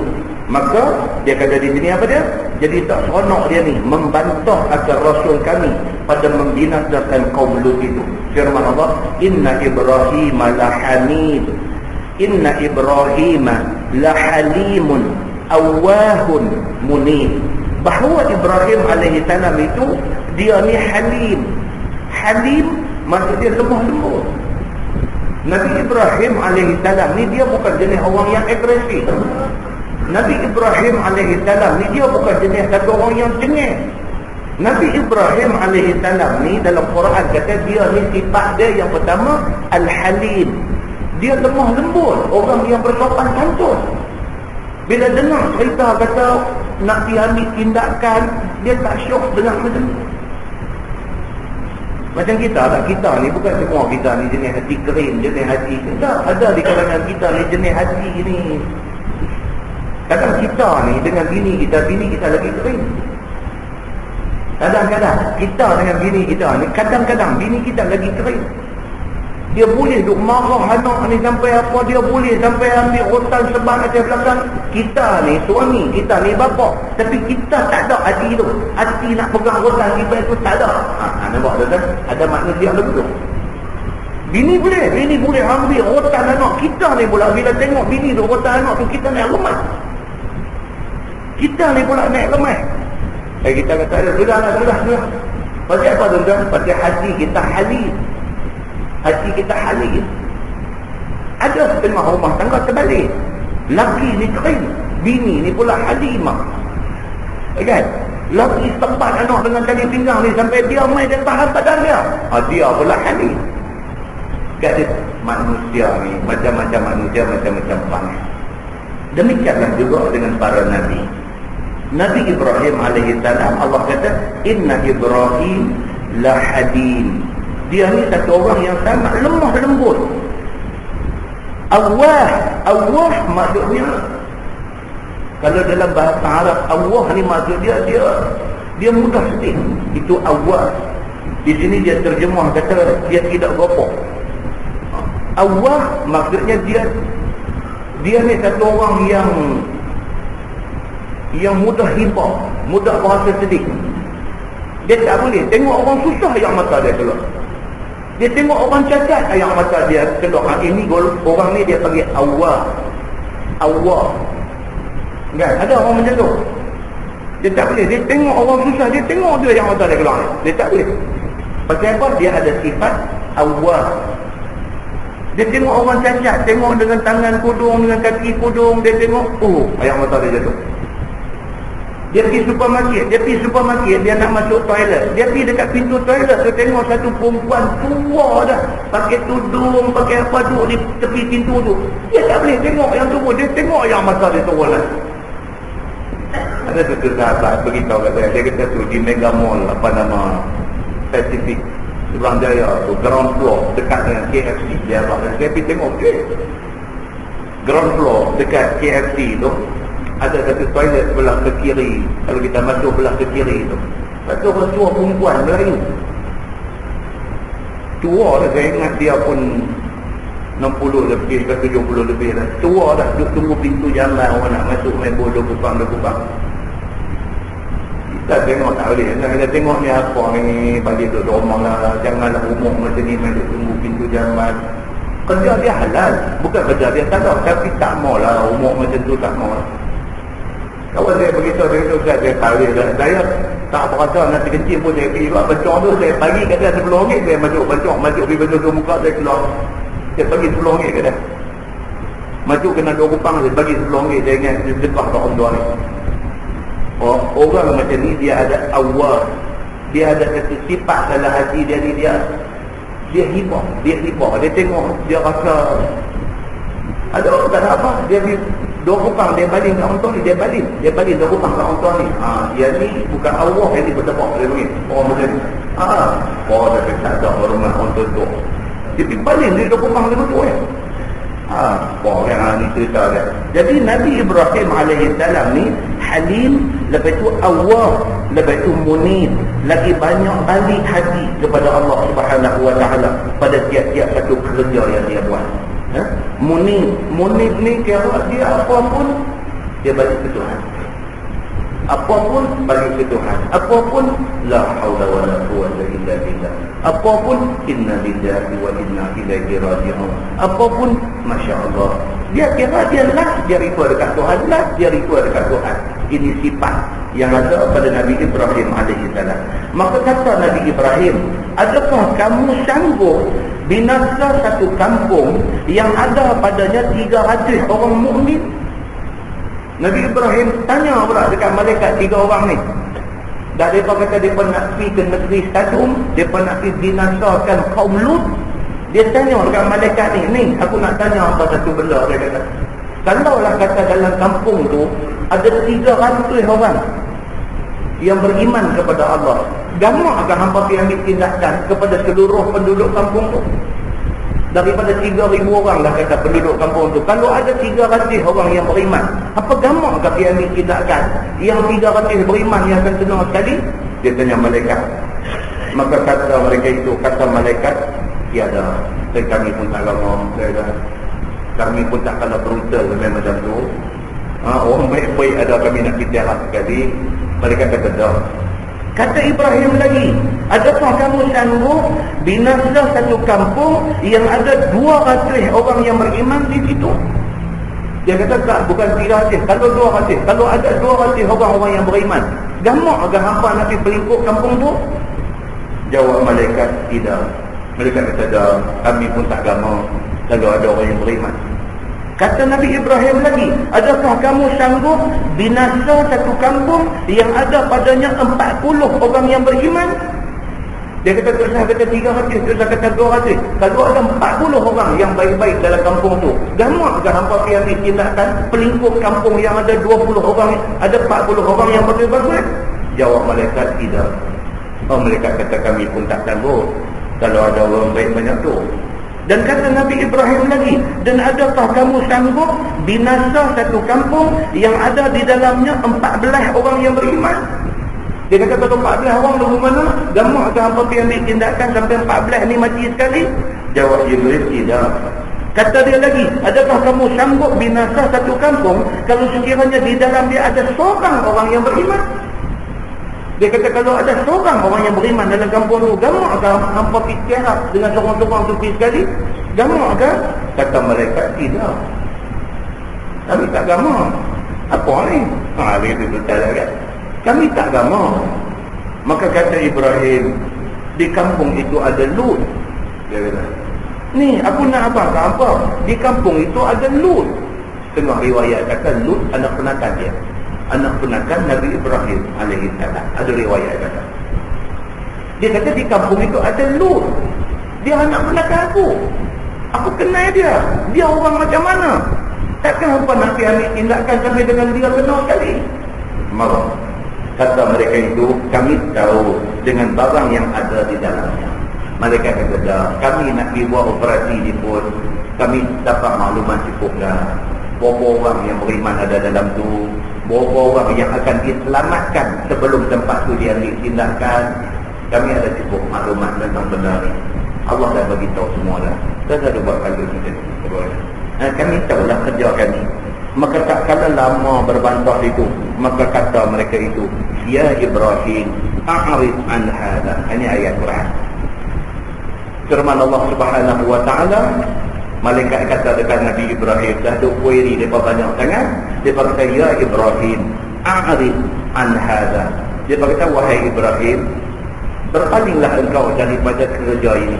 Maka dia kata di sini apa dia? Jadi tak seronok dia ni membantah agar Rasul kami pada membinasakan kaum Lut itu. Firman Allah, "Inna Ibrahim la hamid. Inna Ibrahim la halimun awwahun munib." Bahawa Ibrahim alaihi salam itu dia ni halim. Halim maksud dia lemah lembut. Nabi Ibrahim alaihi salam ni dia bukan jenis orang yang agresif. Nabi Ibrahim alaihi salam ni dia bukan jenis satu orang yang cengeng. Nabi Ibrahim alaihi salam ni dalam Quran kata dia ni sifat dia yang pertama al-halim. Dia lemah lembut, orang yang bersopan santun. Bila dengar cerita kata nak diambil tindakan, dia tak syok dengar macam tu. Macam kita tak, kita ni bukan semua kita ni jenis hati kering, jenis hati. Tak, ada di kalangan kita ni jenis hati ni. Kadang kita ni dengan bini kita lagi kering. Kadang-kadang kita dengan bini kita ni, kadang-kadang bini kita lagi kering. Dia boleh duk marah anak ni sampai apa, dia boleh sampai ambil rotan sebat atas belakang. Kita ni suami, kita ni bapa, tapi kita tak ada hati tu. Hati nak pegang rotan tiba tu tak ada. Nampak tak? Ada manusia begitu. Bini boleh ambil rotan anak. Kita ni pula bila tengok bini tu rotan anak tu, kita naik lemah. Kita ni pula naik lemah. Kita kata sudah. Pasal apa tuan-tuan? Pasal hati kita halis. Hati kita halis. Ada setengah rumah tangga terbalik. Laki ni kering, bini ni pula halimah. Kan? Laki tempat anak dengan tali pinggang ni sampai dia main dia tahan badan dia. Dia pula halim. Kata manusia ni macam-macam manusia, macam-macam perangai. Demikianlah juga dengan para nabi. Nabi Ibrahim alaihissalam, Allah kata inna Ibrahim la hadim. Dia ni satu orang yang sangat lemah lembut. Allah maksudnya, kalau dalam bahasa Arab Allah ni maksud dia mudah sedih. Itu Allah. Di sini dia terjemah kata dia tidak gopoh. Allah maksudnya dia ni satu orang yang mudah hibah, mudah berasa sedih. Dia tak boleh tengok orang susah yang mata dia keluar. Dia tengok orang cacat yang mata dia keluar. Ini orang ni dia panggil Allah. Kan? Ada orang macam tu. Dia tak boleh. Dia tengok orang susah, dia tengok dia yang mata dia keluar. Dia tak boleh. Pasal apa? Dia ada sifat Allah. Dia tengok orang cacat, tengok dengan tangan kudung, dengan kaki kudung, dia tengok, ayam mata dia jatuh. Dia pergi supermarket, dia nak masuk toilet. Dia pergi dekat pintu toilet, dia tengok satu perempuan tua dah, pakai tudung, pakai apa, duduk di tepi pintu tu. Dia tak boleh tengok yang tua, dia tengok yang mata dia turun lah. Ada satu sahabat beritahu kat saya, dia kata tu di Mega Mall, apa nama, Pacific Seberang Jaya tu, ground floor dekat dengan KFC. Dia pergi tengok ground floor dekat KFC tu, ada satu toilet belah ke kiri. Kalau kita masuk belah ke kiri tu, satu orang tua perempuan Melayu, tua dah, saya ingat dia pun 60 lebih ke 70 lebih dah, tua dah, duduk tunggu pintu jalan orang nak masuk main bola kupang. Kita tengok tak boleh. Kita tengok ni apa ni, bagi duduk rumah lah, janganlah umur macam ni main duduk tunggu pintu jalan. Kerja dia halal, bukan kerja dia tak ada, tapi tak maulah umur macam tu, tak mau. Kawan saya beritahu saya tak boleh dah. Saya tak berasa nanti kecil pun saya pergi buat bencong tu, saya pagi kat dia RM10, saya masuk pergi bencong ke muka, saya keluar, saya bagi RM10 kat dia. Masuk kena 2 kupang, saya bagi RM10, saya ingat sedekah kat orang tua ni. Orang macam ni dia ada Allah, dia ada satu sifat dalam hati dia ni, dia hibah, dia tengok, dia rasa ada orang tak ada apa, dia 2 kupang, dia baling kat orang tua ni, dia baling 2 kupang kat orang tua ni. Dia ni bukan Allah yang dibertepuk dia panggil orang macam ni. Orang tak ada hormat orang tua, dia baling dia 2 kupang dia betul orang ni cerita dia. Jadi Nabi Ibrahim alaihissalam ni halim, lepas tu Allah, lepas tu munib, lagi banyak balik hati kepada Allah Subhanahu wa taala pada tiap-tiap satu kerja yang dia buat. Munib ni kira dia apa pun dia balik ke Tuhan. Apa pun balik ke Tuhan. Apa pun la haula wala quwwata illa billah. Apa pun inna lillahi wa inna ilaihi raji'un. Apa pun masya-Allah. Dia kira dia lah, dia refer dekat Tuhan lah, dia refer dekat Tuhan. Ini sifat yang ada pada Nabi Ibrahim alaihissalam. Maka kata Nabi Ibrahim, adakah kamu sanggup binasa satu kampung yang ada padanya 300 orang mukmin? Nabi Ibrahim tanya pula dekat malaikat 3 orang ni. Dah mereka kata mereka nak pergi ke negeri Sodom, mereka nak pergi binasakan kaum Lut. Dia tanya dekat malaikat ni, aku nak tanya apa satu benda. Dia kata, kalaulah kata dalam kampung tu ada 300 orang yang beriman kepada Allah, gamak akan hampa pergi ambil tindakan kepada seluruh penduduk kampung tu? Daripada 3,000 orang lah kata penduduk kampung tu, kalau ada 300 orang yang beriman, apa gamak akan pergi ambil tindakan yang 300 beriman yang akan kena sekali? Dia tanya malaikat. Maka kata mereka itu, kata malaikat, tiada. Dan kami pun tak lama, kami pun tak kena brutal macam tu. Orang baik-baik ada kami nak fitilah sekali. Mereka kata dah. Kata Ibrahim lagi, adakah kamu sanggup binasa satu kampung yang ada 200 orang yang beriman di situ? Dia kata tak, bukan 300. Kalau 200, kalau ada 200 orang yang beriman, gamak agak hampa nak pergi pelingkup kampung tu? Jawab malaikat, tidak. Mereka kata dah, kami pun tak gamak kalau ada orang yang beriman. Kata Nabi Ibrahim lagi, adakah kamu sanggup binasa satu kampung yang ada padanya 40 orang yang beriman? Dia kata, tu saya kata 300, tu saya kata 200. Kalau ada 40 orang yang baik-baik dalam kampung tu, gamak ke hampa yang ditindakan pelingkup kampung yang ada 20 orang, ada 40 orang yang bagus-bagus? Jawab malaikat, tidak. Malaikat kata, kami pun tak sanggup kalau ada orang baik banyak tu. Dan kata Nabi Ibrahim lagi, dan adakah kamu sanggup binasa satu kampung yang ada di dalamnya 14 orang yang beriman? Dia kata, kalau 14 orang lalu mana? Gamak ke hampa yang ditindakan sampai 14 ni mati sekali? Jawab Jibril, tidak. Kata dia lagi, adakah kamu sanggup binasa satu kampung kalau sekiranya di dalam dia ada seorang orang yang beriman? Dia kata, kalau ada seorang orang yang beriman dalam kampung tu, gamak ke hampa tiarap dengan seorang-seorang tu sekali? Gamak ke? Kata malaikat, tidak. Kami tak gamak. Apa ni? Dia kata, betul kan? Kami tak gamak. Maka kata Ibrahim, di kampung itu ada Lut. Dia kata, ni aku nak apa? Di kampung itu ada Lut. Tengah riwayat kata Lut anak penakan dia, anak penakan Nabi Ibrahim alaihi salam. Ada riwayat kata. Dia kata di kampung itu ada Lut. Dia anak penakan aku. Aku kenal dia. Dia orang macam mana? Takkan hampa nak ambil tindakan sampai dengan dia kenal sekali? Marah. Kata mereka itu, kami tahu dengan barang yang ada di dalamnya. Mereka kata, kami nak buat operasi di pun, kami dapat maklumat cukup dah. Berapa orang yang beriman ada dalam tu, berapa orang yang akan diselamatkan sebelum tempat tu dia ditindakan. Kami ada cukup maklumat tentang benda ni. Allah dah bagi tahu semua dah. Dan ada buat kalau kita kami tahulah kerja kami. Maka tak kala lama berbantah itu, maka kata mereka itu, ya Ibrahim, a'rid an hadha. Ini ayat Quran. Firman Allah Subhanahu wa taala, malaikat kata dekat Nabi Ibrahim, dah duk query depa banyak sangat. Depa kata, ya Ibrahim, a'rid an hadha. Depa kata, wahai Ibrahim, berpalinglah engkau daripada kerja ini,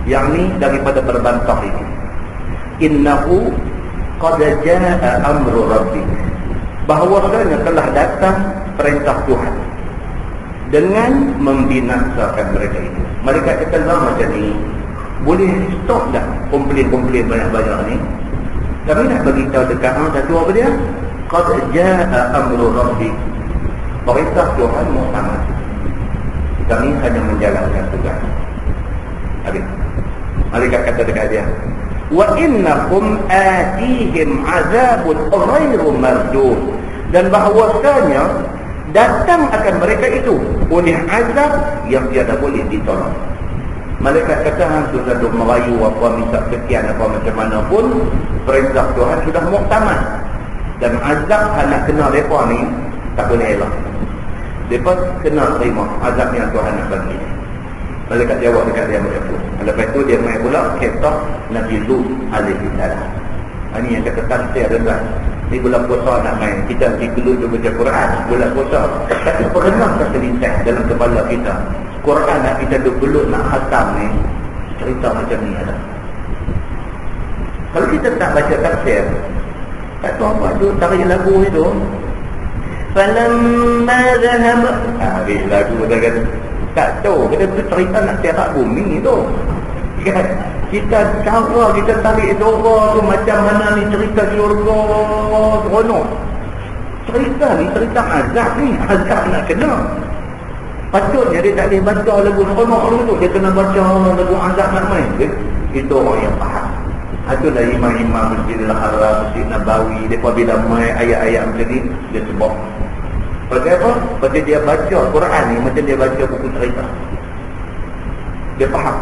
yakni daripada berbantah ini. Innahu qad jaa amru rabbik, bahawasanya telah datang perintah Tuhan dengan membinasakan mereka itu. Mereka kata macam ni, boleh stop dah komplain-komplain banyak-banyak ni. Kami nak bagi tahu dekat satu apa dia? Qad jaa amru rabbik, perintah Tuhan Muhammad. Kami hanya menjalankan tugas. Habis. Mereka kata dekat dia, wa innakum atihim azabun ghairu mardud, dan bahawasanya datang akan mereka itu oleh azab yang tiada boleh ditolak. Malaikat kata, hang sudah merayu apa, minta sekian apa macam mana pun, perintah Tuhan sudah muktamad, dan azab hanya kena mereka ni tak boleh elak. Mereka kena terima azab yang Tuhan nak bagi. Malaikat jawab dekat dia macam tu. Lepas tu dia main pula kisah Nabi Lut alaihi salam. Ini yang kata tafsir adalah, ni bulan puasa nak main, kita pergi keluar baca Quran bulan puasa. Tapi pernah terlintas dalam kepala kita, Quran nak kita duduk nak khatam ni, cerita macam ni ada. Kalau kita tak baca tafsir, tak tahu apa tu tarik lagu itu. Falamma zahab, habis lagu dia kata, tak tahu, kita cerita nak terak bumi tu kan? Kita cara kita tarik dora tu macam mana ni, cerita syurga seronok. Cerita ni cerita azab ni, azab nak kena. Patutnya dia tak boleh baca lagu seronok tu, dia kena baca lagu azab nak main. Itu orang yang faham. Itulah imam-imam Masjidil Haram, Masjid Nabawi, mereka bila main ayat-ayat macam ni, dia sebab Pasal apa? Pasal dia baca Quran ni macam dia baca buku cerita. Dia faham.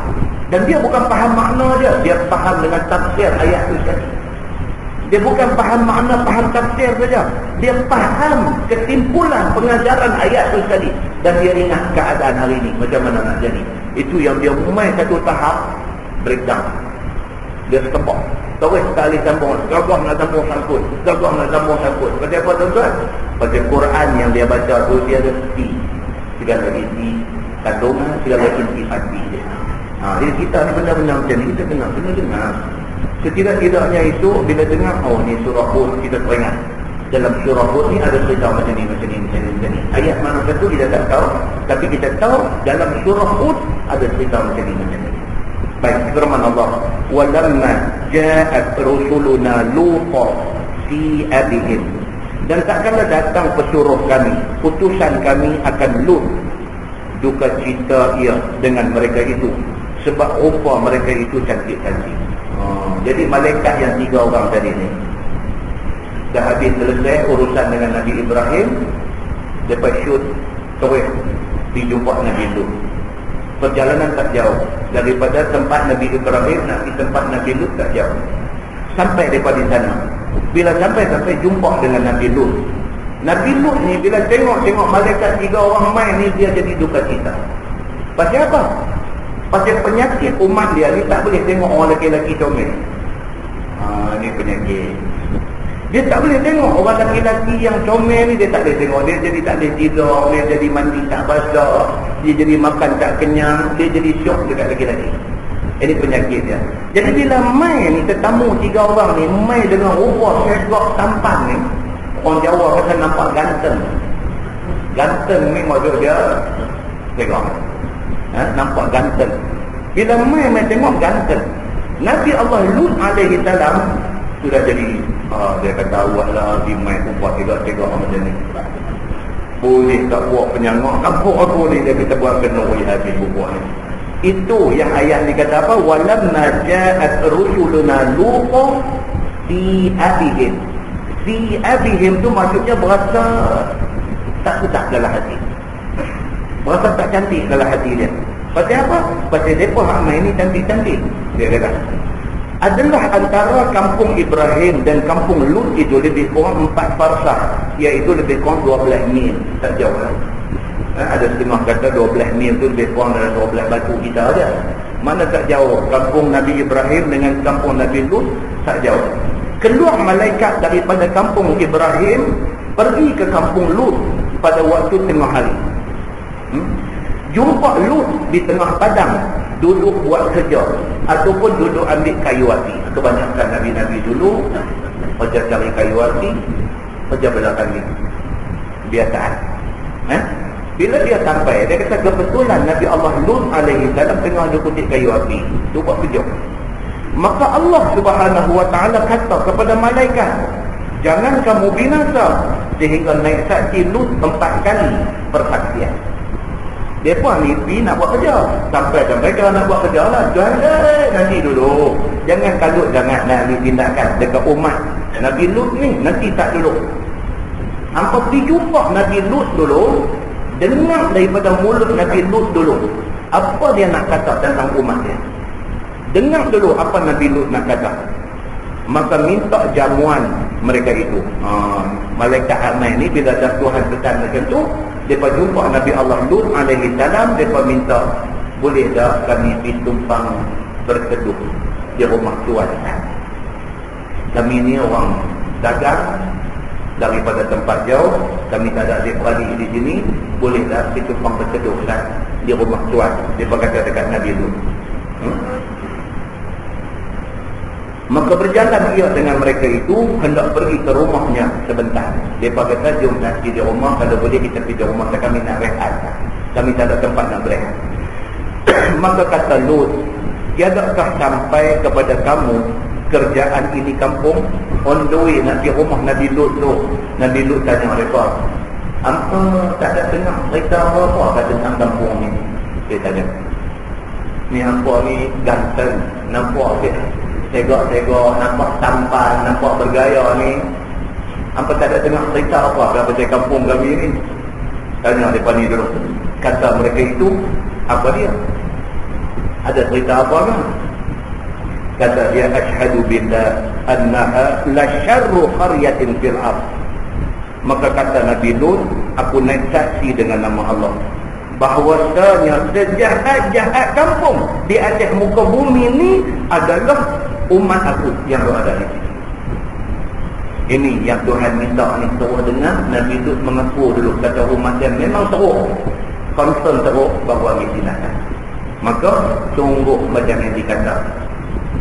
Dan dia bukan faham makna dia, dia faham dengan tafsir ayat tu sekali. Dia bukan faham makna, faham tafsir saja. Dia faham kesimpulan pengajaran ayat tu sekali. Dan dia ingat keadaan hari ni macam mana nak jadi. Itu yang dia main satu tahap breakdown. Dia setebak. Terus sekali sambung, gagah nak sambung sangkut, gagah nak sambung sangkut. Pasal apa tuan-tuan? Pasal Quran yang dia baca tu dia ada segala isi kandungan, segala intisari dia. Jadi kita ni benda-benda macam ni kita kena dengar. Setidak-tidaknya itu bila dengar, oh ni surah Hud, kita teringat. Dalam surah Hud ni ada cerita macam ni. Ayat mana satu kita tak tahu, tapi kita tahu dalam surah Hud ada cerita macam ni. Baik, firman Allah, walamma ja'at rusuluna luqa fi abihim. Dan tak kala datang pesuruh kami, putusan kami akan Lut, duka cita ia dengan mereka itu, sebab rupa mereka itu cantik-cantik. Jadi malaikat yang 3 orang tadi ni dah habis selesai urusan dengan Nabi Ibrahim, lepas shoot terus dijumpa Nabi Lut. Perjalanan tak jauh daripada tempat Nabi Ibrahim nak di tempat Nabi Lut, tak jauh. Sampai daripada sana, bila sampai jumpa dengan Nabi Lut. Nabi Lut ni bila tengok malaikat 3 orang main ni, dia jadi duka cita. Pasal apa? Pasal penyakit umat dia ni tak boleh tengok orang lelaki-lelaki comel. Ni penyakit. Dia tak boleh tengok orang lelaki-lelaki yang comel ni, dia tak boleh tengok. Dia jadi tak boleh tidur, dia jadi mandi tak basah, dia jadi makan tak kenyang, dia jadi syok dekat lelaki-lelaki. Ini penyakit dia. Jadi bila main ni, tetamu 3 orang ni main dengan rupa segak tampan ni, orang Jawa kata nampak ganteng. Ganteng ni maksud dia segak. Nampak ganteng. Bila main tengok ganteng, Nabi Allah Lut alaihi salam sudah jadi dia kata awaklah di main buat tegak-tegak macam ni. Boleh tak buat penyangak kampung aku ni, dia kata buat kena habis buat ni. Itu yang ayat ni kata apa? Walamma ja'at rusuluna luqa fi abihim. Fi abihim tu maksudnya berasa tak sedap dalam hati. Berasa tak cantik dalam hati dia. Pasal apa? Pasal mereka ramai ni cantik-cantik. Dia kata adalah antara kampung Ibrahim dan kampung Lut itu lebih kurang 4 farsah, iaitu lebih kurang 12 mil. Tak jauh lah. Ada setengah kata 12 mil tu lebih kurang dari 12 batu kita ada. Mana tak jauh kampung Nabi Ibrahim dengan kampung Nabi Lut, tak jauh. Keluar malaikat daripada kampung Ibrahim pergi ke kampung Lut pada waktu tengah hari. Jumpa Lut di tengah padang, duduk buat kerja ataupun duduk ambil kayu api. Kebanyakan Nabi-Nabi dulu kerja cari kayu api, kerja belakang ni biasaan. Bila dia sampai, dia kata kebetulan Nabi Allah Lut alaihi salam tengah duduk kayu api, tu buat kerja. Maka Allah Subhanahu wa taala kata kepada malaikat, jangan kamu binasa, sehingga naik saksi Lut 4 kali persaksian. Mereka ni pergi nak buat kerja. Sampai kalau nak buat kerja lah, nanti dulu. Jangan kalut sangat nak tindakan dekat umat Nabi Lut ni, nanti tak dulu. Hampa pergi jumpa Nabi Lut dulu, dengar daripada mulut Nabi Lut dulu apa dia nak kata tentang umat dia. Dengar dulu apa Nabi Lut nak kata. Maka minta jamuan mereka itu. Malaikat ramai ni bila dah Tuhan pesan macam tu, mereka jumpa Nabi Allah Lut alaihi salam, mereka minta, boleh tak kami pergi tumpang berteduh di rumah Tuhan. Kami ni orang dagang daripada tempat jauh, kami tak ada adik-beradik di sini, boleh tak pergi tumpang berteduh di rumah Tuhan. Mereka kata dekat Nabi Lut. Maka berjalan ia dengan mereka itu, hendak pergi ke rumahnya sebentar. Mereka kata, jom nanti di rumah, kalau boleh kita pergi di rumah, kami nak rehat. Kami tak ada tempat nak berehat. Maka kata Lut, tiadakah sampai kepada kamu kerjaan ini kampung? On the way nak pergi rumah Nabi Lut tu. Nabi Lut tanya mereka, apa tak ada dengar cerita apa tentang kampung ni? Dia tanya, ni hampa ni ganteng, nampak dia tegak-tegak, nampak tampan, nampak bergaya ni. Hampa tak ada dengar cerita apa pasal kampung kami ni? Tanya mereka ni dulu. Kata mereka itu, apa dia? Ada cerita apa kan? Kata dia, asyhadu billah annaha la syarru qaryatin fil ardh. Maka kata Nabi Lut, aku naik saksi dengan nama Allah, bahwasanya sejahat-jahat kampung di atas muka bumi ini adalah umat aku yang berada di sini. Ini yang Tuhan minta ni, terus dengar Nabi Lut mengaku dulu, kata umat yang memang teruk, confirm teruk bahawa mesti datang. Maka sungguh macam yang dikata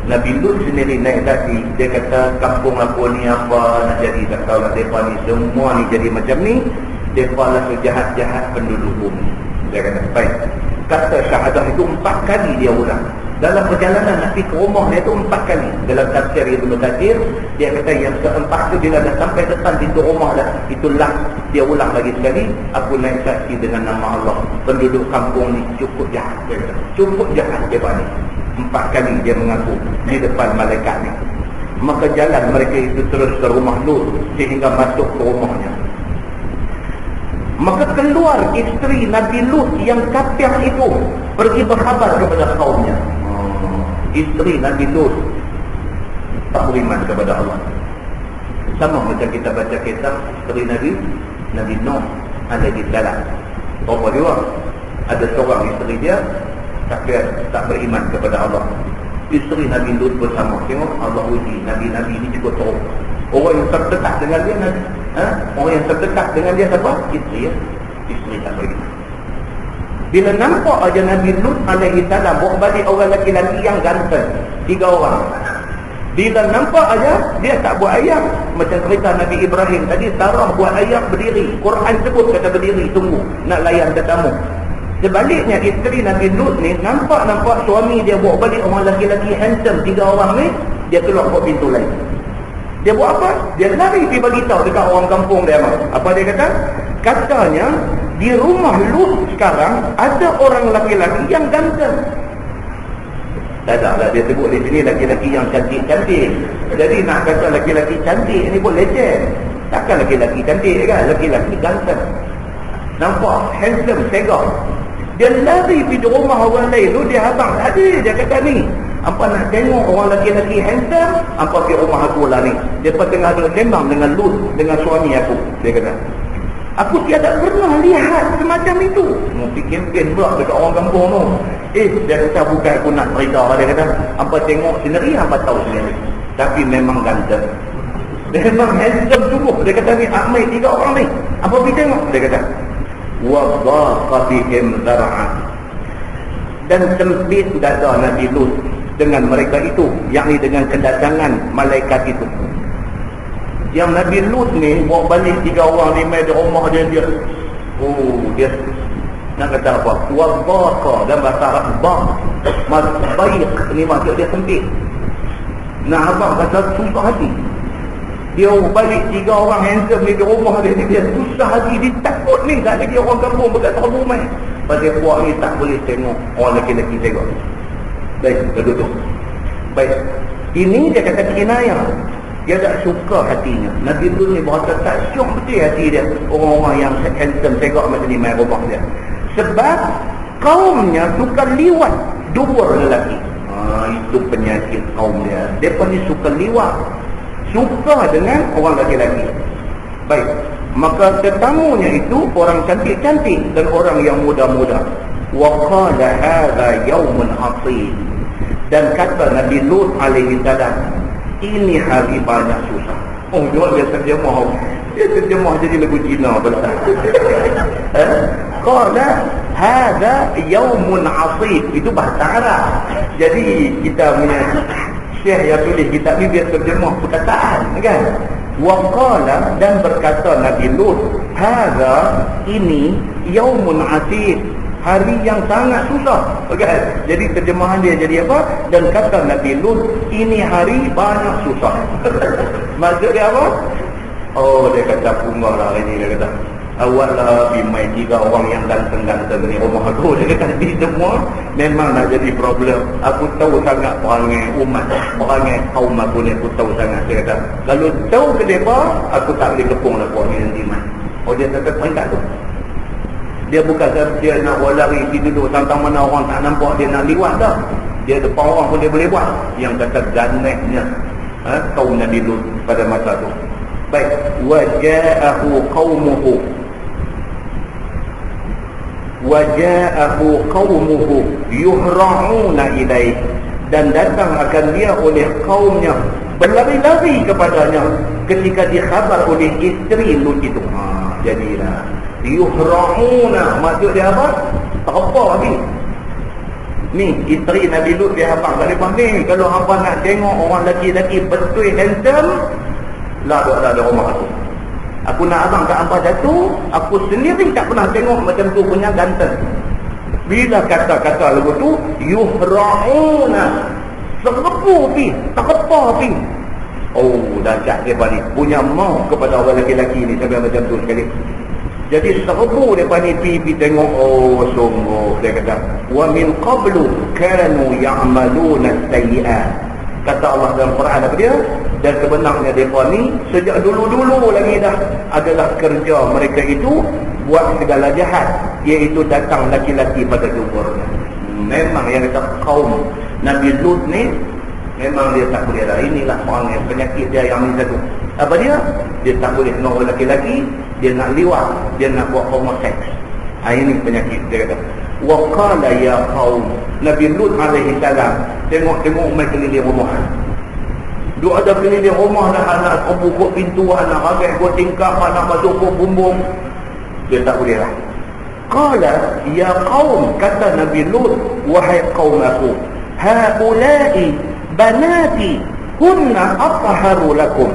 Nabi Lut sendiri naik saksi. Dia kata kampung aku ni apa nak jadi, tak tahu lah mereka ni semua ni jadi macam ni, mereka lah sejahat-jahat penduduk bumi. Dia kata baik. Kata syahadah itu 4 kali dia ulang. Dalam perjalanan Nabi ke rumah dia tu 4 kali. Dalam tafsir Ibnu Katsir, dia kata yang keempat tu bila dah sampai depan pintu rumah dah, itulah dia ulang lagi sekali, aku naik saksi dengan nama Allah, penduduk kampung ni cukup jahat. Dia kata cukup jahat dia ni. 4 kali dia mengaku di depan malaikat ni. Maka jalan mereka itu terus ke rumah Lut sehingga masuk ke rumahnya. Maka keluar isteri Nabi Lut yang kafir itu pergi berkhabar kepada kaumnya. Isteri Nabi Lut tak beriman kepada Allah. Sama macam kita baca kitab isteri Nabi Nuh alaihi salam. Apa dia? Ada seorang isteri dia kafir, tak beriman kepada Allah. Isteri Nabi Lut bersama. Tengok Allah uji Nabi-Nabi ini cukup teruk. Orang yang terdekat dengan dia Nabi, orang yang terdekat dengan dia siapa? Isteri ya. Isteri tak beriman. Bila nampak aja Nabi Lut alaihi salam bawa balik orang lelaki yang ganteng 3 orang. Bila nampak aja dia tak buat ayam. Macam cerita Nabi Ibrahim tadi, Sarah buat ayam berdiri. Quran sebut kata berdiri tunggu nak layan tetamu. Sebaliknya isteri Nabi Lut ni nampak suami dia bawa balik orang lelaki handsome 3 orang ni, dia keluar ke pintu lain. Dia buat apa? Dia lari pergi bagi tahu dekat orang kampung dia apa dia kata? Katanya di rumah Lut sekarang ada orang lelaki yang ganteng. Tak ada lah dia sebut di sini lelaki yang cantik-cantik. Jadi nak kata lelaki cantik ni pun leceh. Takkan lelaki cantik kan? Lelaki ganteng. Nampak handsome, segak. Dia lari pergi rumah orang lain tu, dia abang tadi dia kata ni, apa nak tengok orang lelaki handsome, apa pergi rumah aku lah ni. Dia tengah sembang dengan Lut, dengan suami aku. Dia kata, aku tiada pernah lihat semacam itu. Mesti kempen pula dekat orang kampung tu. Dia kata bukan aku nak cerita. Dia kata, apa tengok sendiri, apa tahu sendiri. Tapi memang ganteng. Dia memang handsome sungguh. Dia kata ni, Ahmad 3 orang ni. Apa pergi tengok? Dia kata, وَضَاقَ بِهِمْ ذَرْعًا. Dan sempit dada Nabi Lut dengan mereka itu, yakni dengan kedatangan malaikat itu. Yang Nabi Lut ni bawa balik 3 orang ni main di rumah dia dia nak kata apa? وَضَاقَ dan bahasa Arab baik ni maksud dia sempit. Nak abang kata susah hati. Dia balik 3 orang handsome ni di rumah dia susah hati, dia takut ni tak ada dia orang kampung berkat tahu main. Pasal puak ni tak boleh tengok orang lelaki-lelaki tengok. Baik, kita duduk. Baik. Ini dia kata kinayah. Dia tak suka hatinya. Nabi Lut ni berasa tak syok betul hati dia. Orang-orang yang handsome tengok macam ni main rumah dia. Sebab kaumnya suka liwat dubur lelaki. Itu penyakit kaum dia. Mereka ni suka liwat. Suka dengan orang lelaki-lelaki. Baik. Maka tetamunya itu orang cantik-cantik dan orang yang muda-muda. Wa qala hadha yawmun 'asib. Dan kata Nabi Lut alaihi salam, ini hari banyak susah. Dia terjemah. Dia terjemah jadi lagu Cina pula. Qala hadha yawmun 'asib. Itu bahasa Arab. Jadi kita punya Syekh yang tulis kitab ni dia terjemah perkataan kan. Waqala dan berkata Nabi Lut, hadza ini yaumun asib, hari yang sangat susah kan. Jadi terjemahan dia jadi apa? Dan kata Nabi Lut, ini hari banyak susah. Maksud dia apa? Dia kata punggah lah hari ni. Dia kata awak lah bimai 3 orang yang ganteng-ganteng ni rumah aku. Dia kata ni semua memang nak jadi problem. Aku tahu sangat perangai umat, perangai kaum aku ni aku tahu sangat. Dia kata kalau tahu ke mereka, aku tak boleh kepung lah puan ni nanti man. Dia kata peringkat tu. Dia bukan dia nak lari pergi duduk tentang mana orang tak nampak dia nak liwat dah. Dia depan orang pun dia boleh buat. Yang kata ganeknya kaum Nabi Lut pada masa tu. Baik, waja'ahu qaumuhu yuhra'una ilaih, dan datang akan dia oleh kaumnya berlari-lari kepadanya ketika dikhabar oleh isteri Lut itu. Jadilah yuhra'una, maksud dia apa? Tak apa lagi. Ni isteri Nabi Lut dia habang tak lepas ni, kalau hangpa nak tengok orang lelaki-lelaki betul handsome, lah ada rumah aku nak abang kat hangpa satu, aku sendiri tak pernah tengok macam tu punya ganteng. Bila kata-kata lagu tu yuhra'una, serbu pi, tak apa pi. Oh, dahsyat dia balik punya mau kepada orang lelaki-lelaki ni sampai macam tu sekali. Jadi serbu depan ni pergi tengok. Oh sungguh, dia kata wa min qablu kanu ya'maluna as-sayyi'at. Kata Allah dalam Quran apa dia? Dan sebenarnya mereka ni sejak dulu-dulu lagi dah adalah kerja mereka itu buat segala jahat, iaitu datang laki-laki pada duburnya. Memang yang kata kaum Nabi Lut ni memang dia tak boleh lah. Inilah orang yang penyakit dia yang ni satu. Apa dia? Dia tak boleh nak lelaki-lelaki, dia nak liwat, dia nak buat homoseks. Ini penyakit dia kata. Wa qala ya qaum, Nabi Lut alaihi salam tengok mai keliling rumah. Duk ada keliling rumah dah, anak buka pintu, anak ragai buat tingkap, anak masuk ke bumbung. Dia tak boleh lah. Qala ya qaum, kata Nabi Lut, wahai kaum aku, haula'i banati hunna athaharu lakum.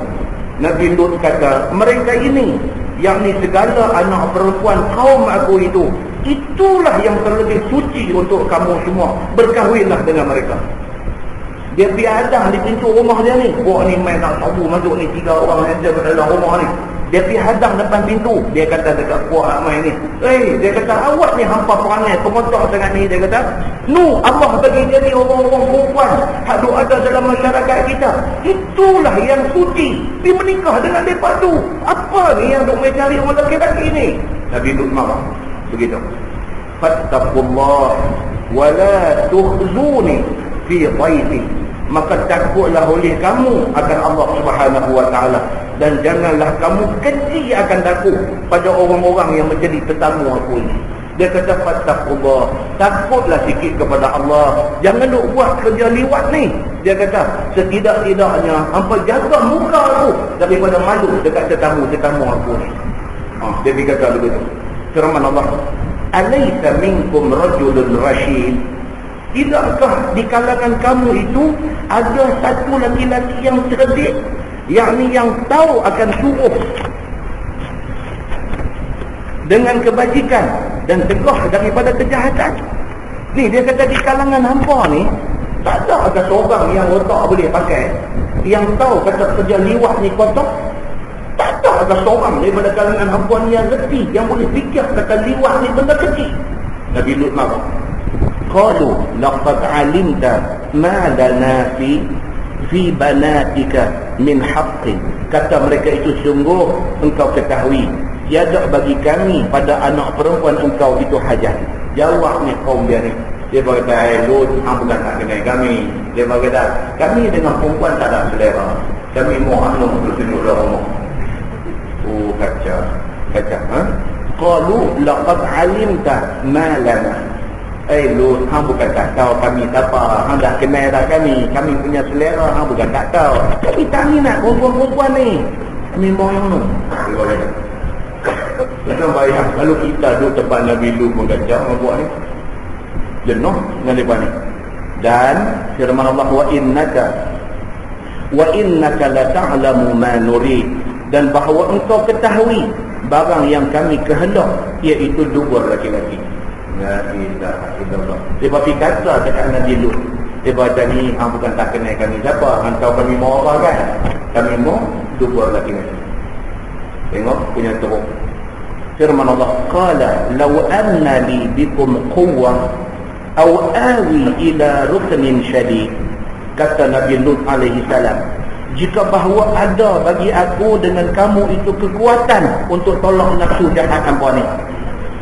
Nabi Lut kata, mereka ini, yakni segala anak perempuan kaum aku itu, itulah yang terlebih suci untuk kamu semua. Berkahwinlah dengan mereka. Dia pergi hadang di pintu rumah dia ni. Buat ni main nak tabu masuk ni 3 orang yang ada dalam rumah ni. Dia pergi hadang depan pintu. Dia kata dekat puak ramai ni, dia kata awak ni hampa perangai pengotor sangat ni. Dia kata Allah bagi jadi orang-orang perempuan hak ada dalam masyarakat kita, itulah yang suci. Dia menikah dengan mereka tu. Apa ni yang duk mencari orang lelaki-lelaki ni? Nabi Lut marah begitu. Fattaqullah wala tukhzuni fi dhaifi, maka takutlah oleh kamu akan Allah Subhanahu wa taala, dan janganlah kamu keji akan aku pada orang-orang yang menjadi tetamu aku ini. Dia kata fattaqullah, takutlah sikit kepada Allah, jangan duk buat kerja liwat ni. Dia kata setidak-tidaknya hangpa jaga muka aku daripada malu dekat tetamu-tetamu aku ni. Dia berkata begitu. Firman Allah, alaysa minkum rajulun rasyid, tidakkah di kalangan kamu itu ada satu laki-laki yang cerdik, yakni yang tahu akan suruh dengan kebajikan dan tegah daripada kejahatan. Ni dia kata di kalangan hampa ni tak ada seorang yang otak boleh pakai, yang tahu kata kerja liwat ni kotor. Tak ada seorang daripada kalangan hampa ni yang reti, yang boleh fikir kata liwat ni benda kecil. Nabi Lut marah. Qalu laqad alimta ma lana fi banatika min haqqin. Kata mereka itu, sungguh engkau ketahui tiada bagi kami pada anak perempuan engkau itu hajat. Jawab ni kaum dia ni. Dia berkata, Lut, hang bukan tak kenal kami. Dia berkata, kami dengan perempuan tak ada selera. Kami mohon untuk duduk dalam rumah. Oh, kacau. Qalu laqad alimta ma lana. Lut, hang bukan tak tahu kami siapa. Hang dah kenal dah kami punya selera, hang bukan tak tahu. Tapi kami nak perempuan-perempuan ni, kami mau yang tu. Macam bayang kalau kita duduk tempat Nabi Lut pun kacau orang buat ni, jenuh dengan mereka ni. Dan firman Allah, wa innaka la ta'lamu ma nurid, dan bahawa engkau ketahui barang yang kami kehendak, iaitu dubur laki-laki. La ilaha illallah. Dia bagi kata dekat Nabi Lut, dia baca ni, hang bukan tak kenal kami siapa, hang tahu kami mau apa kan? Kami mau dubur laki-laki. Tengok punya teruk. Firman Allah, qala law anna li bikum quwwah aw awi ila ruknin syadid. Kata Nabi Lut alaihi salam, jika bahawa ada bagi aku dengan kamu itu kekuatan untuk tolak nafsu jahat hampa ni,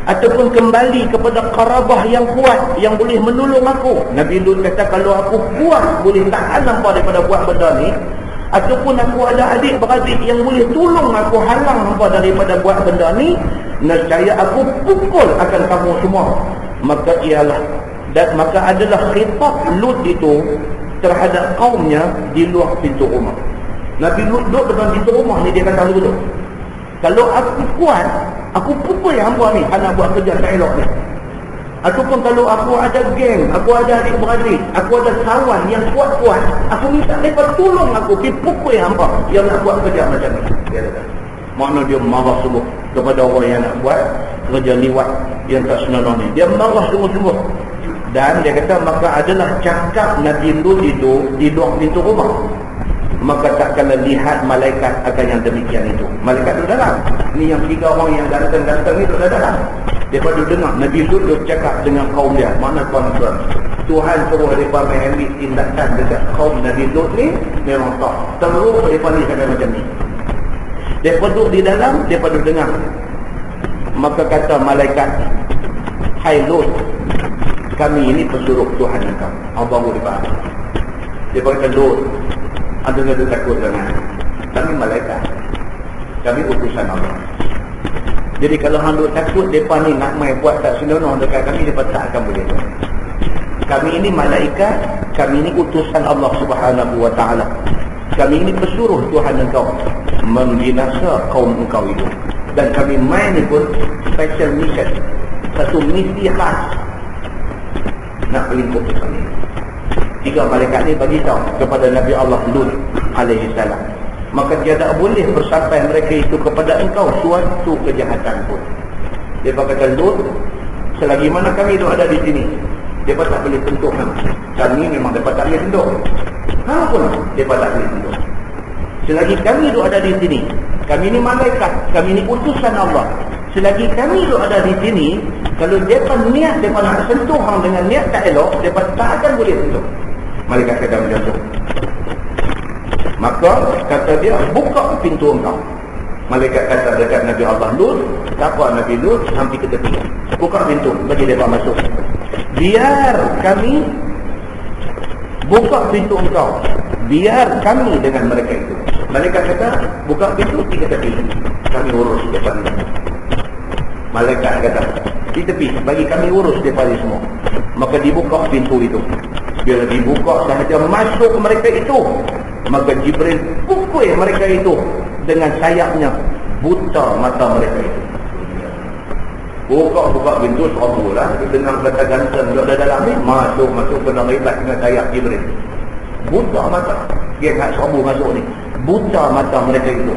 ataupun kembali kepada qarabah yang kuat yang boleh menolong aku. Nabi Lut kata, kalau aku kuat boleh tahan hampa daripada buat benda ni, ataupun aku ada adik-beradik yang boleh tolong aku halang hampa daripada buat benda ni, nescaya aku pukul akan kamu semua. Maka adalah khitab Lut itu terhadap kaumnya di luar pintu rumah. Nabi Lut duduk depan pintu rumah ni, dia kata dulu, kalau aku kuat, aku pukul hampa ni anak buat kerja tak elok ni. Ataupun kalau aku ada geng, aku ada adik-beradik, aku ada kawan yang kuat-kuat, aku minta mereka tolong aku pergi pukul hampa yang nak buat kerja macam ni. Dia kata, makna dia marah sungguh kepada orang yang nak buat kerja liwat yang tak senonoh ni. Dia marah sungguh-sungguh. Dan dia kata, maka adalah cakap Nabi Lut itu di luar pintu rumah, maka takkanlah lihat malaikat akan yang demikian itu. Malaikat duduk dalam. Ni yang 3 orang yang datang-datang ni duduk dalam. Daripada dengar Nabi Lut duduk cakap dengan kaum dia. Mana tuan-tuan, Tuhan suruh mereka mengambil tindakan dekat kaum Nabi Lut ni, memang tak. Terus mereka ni cakap macam ni. Mereka duduk di dalam, mereka duduk dengar. Maka kata malaikat, hai Lut, kami ini pesuruh Tuhan engkau. Abang boleh faham. Dia kata, Lut, ada takut jangan. Kami malaikat, kami utusan Allah. Jadi kalau hang duk takut depa ni nak mai buat tak senonoh dekat kami, depa tak akan boleh buat. Kami ini malaikat, kami ini utusan Allah Subhanahu wa taala. Kami ini pesuruh Tuhan engkau membinasa kaum engkau itu. Dan kami mai ni pun special mission, satu misi khas nak pelingkup kami. 3 malaikat ni bagi tahu kepada Nabi Allah Lut alaihi salam, maka tiada boleh bersampai mereka itu kepada engkau suatu kejahatan pun. Dia kata, Lut, selagi mana kami itu ada di sini, dia tak boleh sentuh kami. Kami memang dapat tak boleh sentuh. Pun dia tak boleh sentuh. Selagi kami itu ada di sini, kami ini malaikat, kami ini utusan Allah. Selagi kami itu ada di sini, kalau mereka niat mereka nak sentuh hang dengan niat tak elok, mereka tak akan boleh sentuh. Malaikat kata macam tu. Maka kata dia, buka pintu engkau. Malaikat kata dekat Nabi Allah Lut, tak apa Nabi Lut, sampai ke tepi. Buka pintu, bagi mereka masuk. Biar kami buka pintu engkau, biar kami dengan mereka itu. Malaikat kata, buka pintu, pergi ke tepi, kami urus depan ini. Malaikat kata, di tepi, bagi kami urus depan ini semua. Maka dibuka pintu itu. Bila dibuka sahaja masuk mereka itu, maka Jibril pukul mereka itu dengan sayapnya, buta mata mereka itu. Buka pintu, serabulah, dengar kata ganteng duduk dalam ni, masuk kena ribat dengan sayap Jibril. Buta mata, dia nak serabu masuk ni, buta mata mereka itu.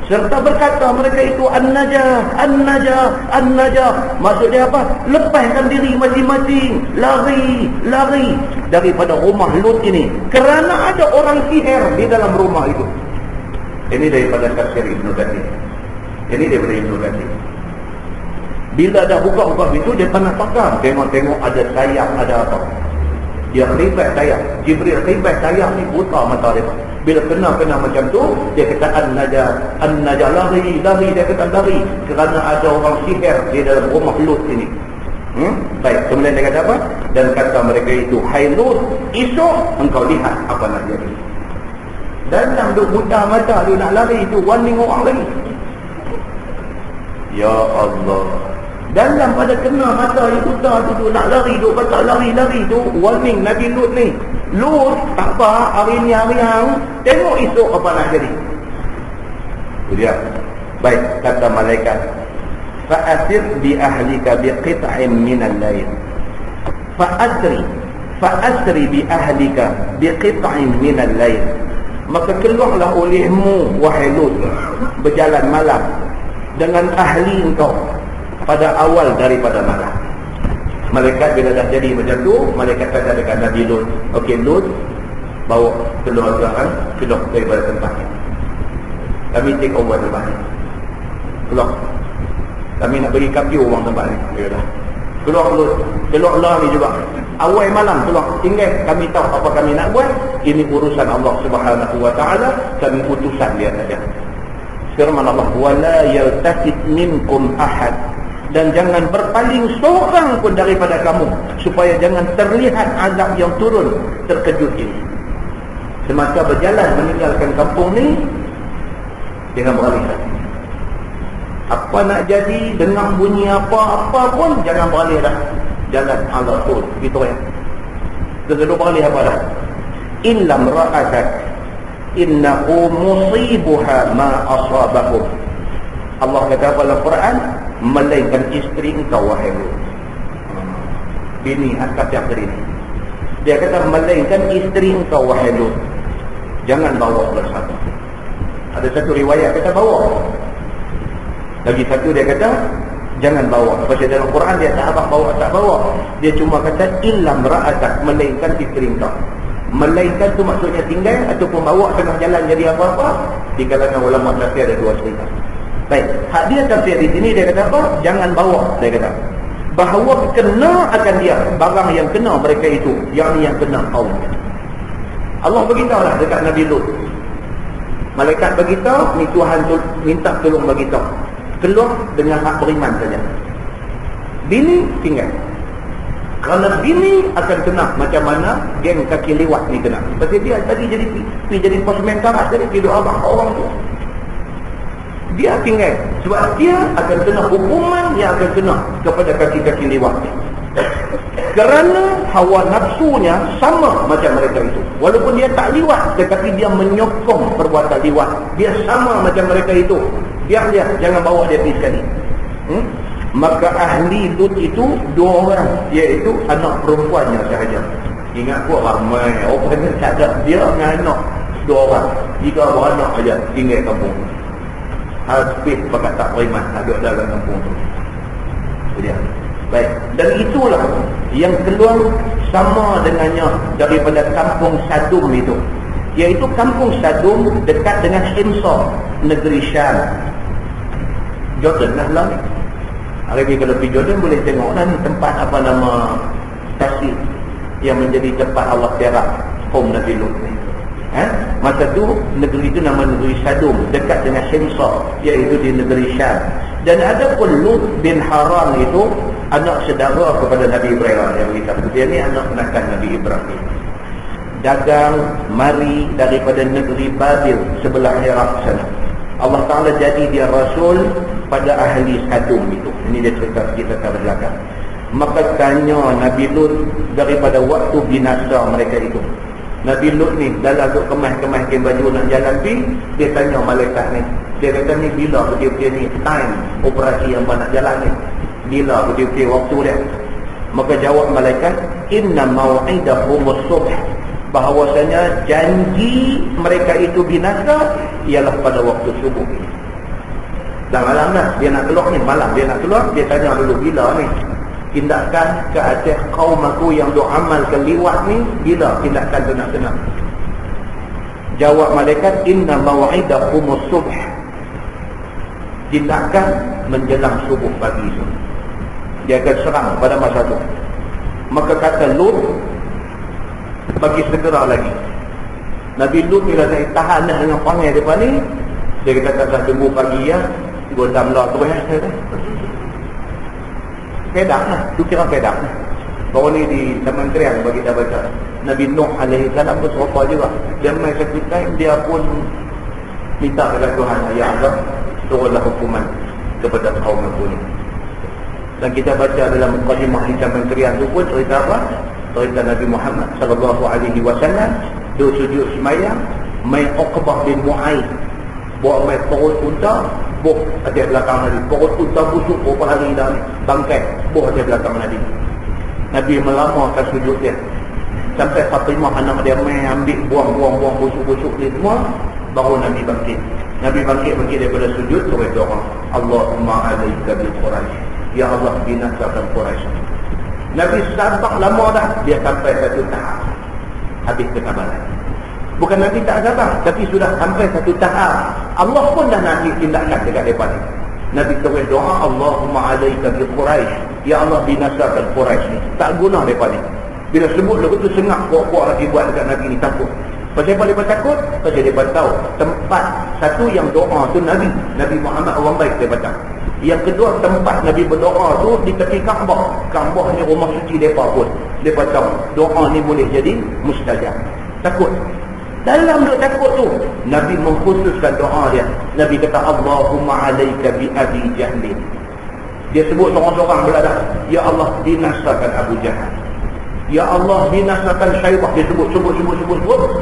Serta berkata mereka itu, An-Najah. Maksudnya apa? Lepaskan diri masing-masing, lari daripada rumah Lut ini, kerana ada orang sihir di dalam rumah itu. Ini daripada tafsir Ibnu Katsir. Bila dah buka pintu, dia pernah pakam, tengok ada sayap, ada apa. Dia ribat sayap, Jibril ribat sayap ni, buta mata dia. Bila kena macam tu, dia kata An-Najah, lari, dia kata lari, kerana ada orang sihir di dalam rumah Lut ini. Baik, kemudian dia kata apa? Dan kata mereka itu, hai Lut, esok engkau lihat apa nak jadi. Dalam duk buta mata, dia nak lari itu, warning orang lagi. Ya Allah, dalam pada kena mata dia buta tu, nak lari, duk kata lari tu, warning Nabi Lut ni. Lut, tak apa, hari ni hari yang tengok esok apa nak jadi. Dia, baik, kata malaikat, fa'asir bi ahlika bi qit'in minal lail. Fa'asri bi ahlika bi qit'in minal lail. Maka keluarlah olehmu, wahai Lut, berjalan malam dengan ahli engkau pada awal daripada malam. Malaikat bila dah jadi macam tu, malaikat kata dekat Nabi Lut, okey Lut, bawa keluarga keluar daripada tempat ni. Kami take over tempat ni. Keluar. Kami nak bagi kapi orang tempat ni. Ya dah. Keluar Lut. Keluarlah ni juga. Awal malam keluar. Tinggal kami tahu apa kami nak buat. Ini urusan Allah Subhanahu wa taala, kami utusan dia saja. Firman Allah, wala yaltafit minkum ahad. dan jangan berpaling seorang pun daripada kamu, supaya jangan terlihat azab yang turun terkejut ini. Semasa berjalan meninggalkan kampung ni, jangan beralih hati. Apa nak jadi, dengar bunyi apa-apa pun jangan beralih dah. Jalan Allah pun gitu ya. Kita beralih apa dah? Illa ra'atak innahu musibuha ma asabahum. Allah kata dalam Quran, melainkan isteri engkau wahai Lut. Bini angkat yang ini. Dia kata melainkan isteri engkau wahai Lut. Jangan bawa bersama. Ada satu riwayat kata bawa. Lagi satu dia kata jangan bawa. Pasal dalam Quran dia tak abang bawa tak bawa. Dia cuma kata illa ra'atak, melainkan isteri engkau. Melainkan tu maksudnya tinggal ataupun bawa tengah jalan jadi apa-apa. Di kalangan ulama tafsir ada dua cerita. Baik, hak dia tafsir di sini dia kata apa? Jangan bawa, dia kata. Bahawa kena akan dia barang yang kena mereka itu, yakni yang kena kaum. Allah beritahulah dekat Nabi Lut. Malaikat beritahu, ni Tuhan minta tolong beritahu. Keluar dengan hak beriman saja. Bini tinggal. Kerana bini akan kena macam mana geng kaki lewat ni kena. Pasal dia tadi jadi posmen karat, jadi tidur abang orang tu. Dia tinggal. Sebab dia akan kena hukuman yang akan kena kepada kaki-kaki lewat ni. Kerana hawa nafsunya sama macam mereka itu. Walaupun dia tak liwat, tetapi dia menyokong perbuatan liwat. Dia sama macam mereka itu. Biar dia, jangan bawa dia pergi sekali. Maka ahli Lut itu dua orang, iaitu anak perempuannya sahaja. Ingat kau ramai orang yang tak ada, dia dengan anak dua orang, 3 beranak saja tinggal kampung. Habis pakat tak beriman ada dalam kampung tu. Dia baik, dan itulah yang keluar sama dengannya daripada kampung Sadum itu, iaitu kampung Sadum dekat dengan Himsa, negeri Syam. Jordan lah lah ni. Hari ni kalau pergi Jordan boleh tengok lah ni tempat apa nama tasik yang menjadi tempat Allah terak kaum Nabi Lut ni. Masa tu negeri itu nama negeri Sadum, dekat dengan Himsa, iaitu di negeri Syam. Dan ada pun Lut bin Haran itu anak saudara kepada Nabi Ibrahim yang kita. Dia ni anak kenakan Nabi Ibrahim. Dagang mari daripada negeri Babil sebelah Iraq sana. Allah Ta'ala jadi dia Rasul pada ahli Sadum itu. Ini dia cerita kita ke belakang. Maka tanya Nabi Lut daripada waktu binasa mereka itu. Nabi Lut ni dalam tu kemas-kemas kain baju nak jalan pergi, dia tanya malaikat ni. Dia kata ni bila betul-betul ni time operasi yang nak jalan ni. Bila betul-betul waktu dia. Maka jawab malaikat, inna mau'idahumus subh. Bahawasanya janji mereka itu binasa ialah pada waktu subuh ini. Dan malam dah dia nak keluar ni, malam dia nak keluar, dia tanya dulu bila ni tindakan ke atas kaum aku yang duk amalkan liwat ni, bila tindakan tu nak kena. Jawab malaikat, inna mau'idahumus subh. Tindakan menjelang subuh pagi tu. Dia akan serang pada masa tu. Maka kata Lut, bagi segera lagi. Nabi Lut bila saya tahan dah dengan panggil depan ni, dia kata tak tunggu pagi ya, godam lah tu ya. Pedak lah, tu kira pedak lah. Baru ni di Taman Kriang bagi kita baca, Nabi Nuh alaihi salam pun serupa juga. Dia main satu time dia pun minta kepada Tuhan, ya Allah, turunlah hukuman kepada kaum aku ni. Dan kita baca dalam mukadimah di Taman Kriang tu pun cerita apa? Cerita Nabi Muhammad sallallahu alaihi wasallam dia sujud sembahyang, main Uqbah bin Mu'aid bawa main perut unta, buh atas belakang Nabi. Perut unta busuk berapa hari dah ni, bangkai buh atas belakang Nabi. Nabi melamakan sujud dia sampai Fatimah anak dia main ambil buang-buang busuk-busuk ni semua, baru Nabi bangkit. Nabi bangkit daripada sujud, terus doa, Allahumma alaika bil Quraisy, ya Allah binasakan Quraisy. Nabi sabar lama dah, dia sampai satu tahap habis kesabaran. Bukan Nabi tak sabar, tapi sudah sampai satu tahap Allah pun dah nak tindakan dekat depan ni. Nabi terus doa, Allahumma alaika bi Quraisy, ya Allah binasakan Quraisy ni. Tak guna depan ni. Bila sebut lagu tu sengak puak-puak lagi buat dekat Nabi ni, takut. Pasal apa mereka takut? Pasal mereka tahu tempat satu yang doa tu Nabi Muhammad orang baik, mereka tahu. Yang kedua, tempat Nabi berdoa tu di tepi Kaabah. Kaabah ni rumah suci mereka pun. Mereka tahu doa ni boleh jadi mustajab. Takut. Dalam duk takut tu, Nabi mengkhususkan doa dia. Nabi kata, Allahumma alaika bi Abi Jahlin. Dia sebut seorang-seorang beladak. Ya Allah, binasakan Abu Jahal. Ya Allah, binasakan Syaibah. Dia sebut.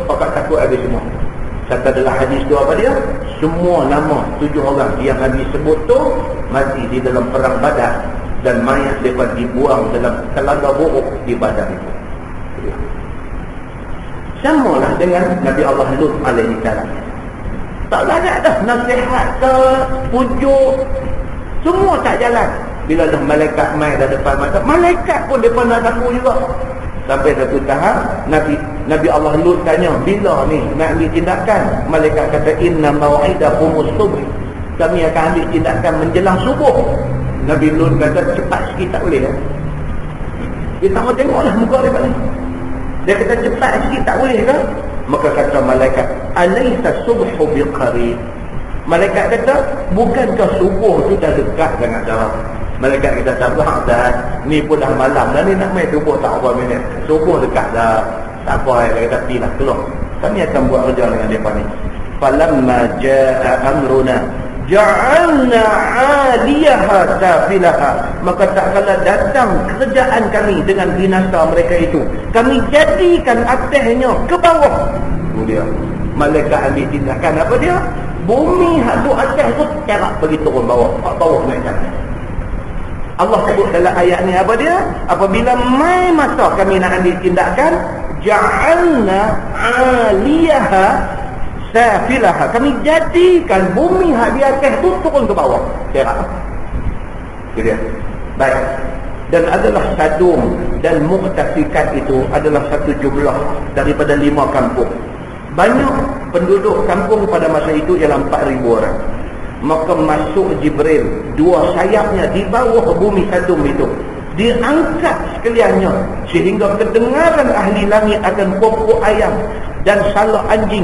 Pakat takut habis semua. Kata adalah hadis tu apa dia? Semua nama 7 orang yang Nabi sebut tu mati di dalam perang Badar. Dan mayat mereka dibuang dalam telaga buruk di Badar itu. Samalah dengan Nabi Allah Lut alaihi salam. Tak larat dah nasihat ke, pujuk, semua tak jalan. Bila dah malaikat mai dah depan mata, malaikat pun depan nak takut juga. Sampai satu tahap Nabi Allah Lut tanya, bila ni nak ambil tindakan? Malaikat kata, inna mau'idakumus subh. Kami akan ambil tindakan menjelang subuh. Nabi Lut kata, cepat sikit tak boleh kan? Dia tak mau tengoklah muka dia balik. Dia kata, cepat sikit tak boleh kan? Maka kata malaikat, alaysa subhu biqarib. Malaikat kata, bukankah subuh tu dah dekat sangat dah? Malaikat kata, sabar dah, ni pun dah malam dah, ni nak main subuh tak apa minit. Subuh dekat dah. Tak apa, dia kata, pilih keluar. Kami akan buat kerja dengan mereka ni. Falamma ja'a amruna ja'alna 'aliyaha safilaha. Maka tak kala datang kerjaan kami dengan binasa mereka itu, kami jadikan atasnya ke bawah. Dia malaikat ambil tindakan apa dia? Bumi hak atas tu terak pergi turun bawah, bawah naik atas. Allah sebut dalam ayat ni apa dia? Apabila mai masa kami nak ambil tindakan, ja'alna 'aliyaha safilaha. Kami jadikan bumi hak di atas tu turun ke bawah. Terak. Jadi, baik. Dan adalah Sadum dan Mu'tafikat itu adalah satu jumlah daripada 5 kampung. Banyak penduduk kampung pada masa itu ialah 4,000 orang. Maka masuk Jibril, 2 sayapnya di bawah bumi Sadum itu, diangkat sekaliannya sehingga kedengaran ahli langit akan pokok ayam dan sala anjing,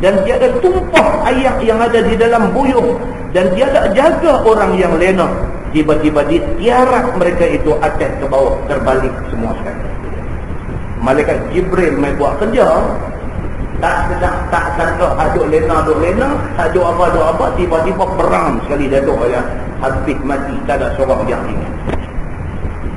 dan tiada tumpah air yang ada di dalam buyung, dan tiada jaga orang yang lena. Tiba-tiba ditiarak mereka itu atas ke bawah, terbalik semua sekali. Malaikat Jibril mai buat kerja, tak sangka aduk lena, aduk apa, tiba-tiba perang sekali datuk ya, habis mati, tak ada seorang yang ingat.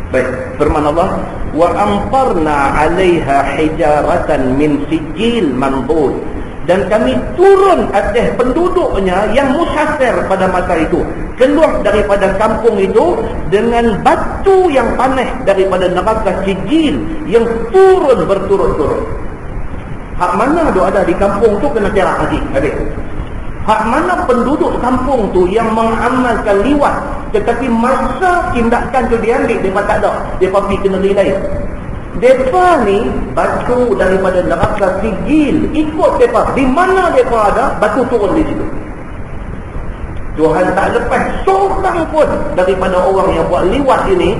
Baik, firman Allah, wa amtarna 'alaiha hijaratan min sijil mandud. Dan kami turun atas penduduknya yang musafir pada masa itu, keluar daripada kampung itu dengan batu yang panas daripada neraka sijil yang turun berturut-turut. Hak mana tu ada di kampung tu kena terak lagi. Hak mana penduduk kampung tu yang mengamalkan liwat, tetapi masa tindakan tu diambil, mereka tak ada, mereka pergi ke negeri lain. Mereka ni batu daripada neraka sijil ikut mereka. Di mana mereka ada, batu turun di situ. Tuhan tak lepas seorang pun daripada orang yang buat liwat ini,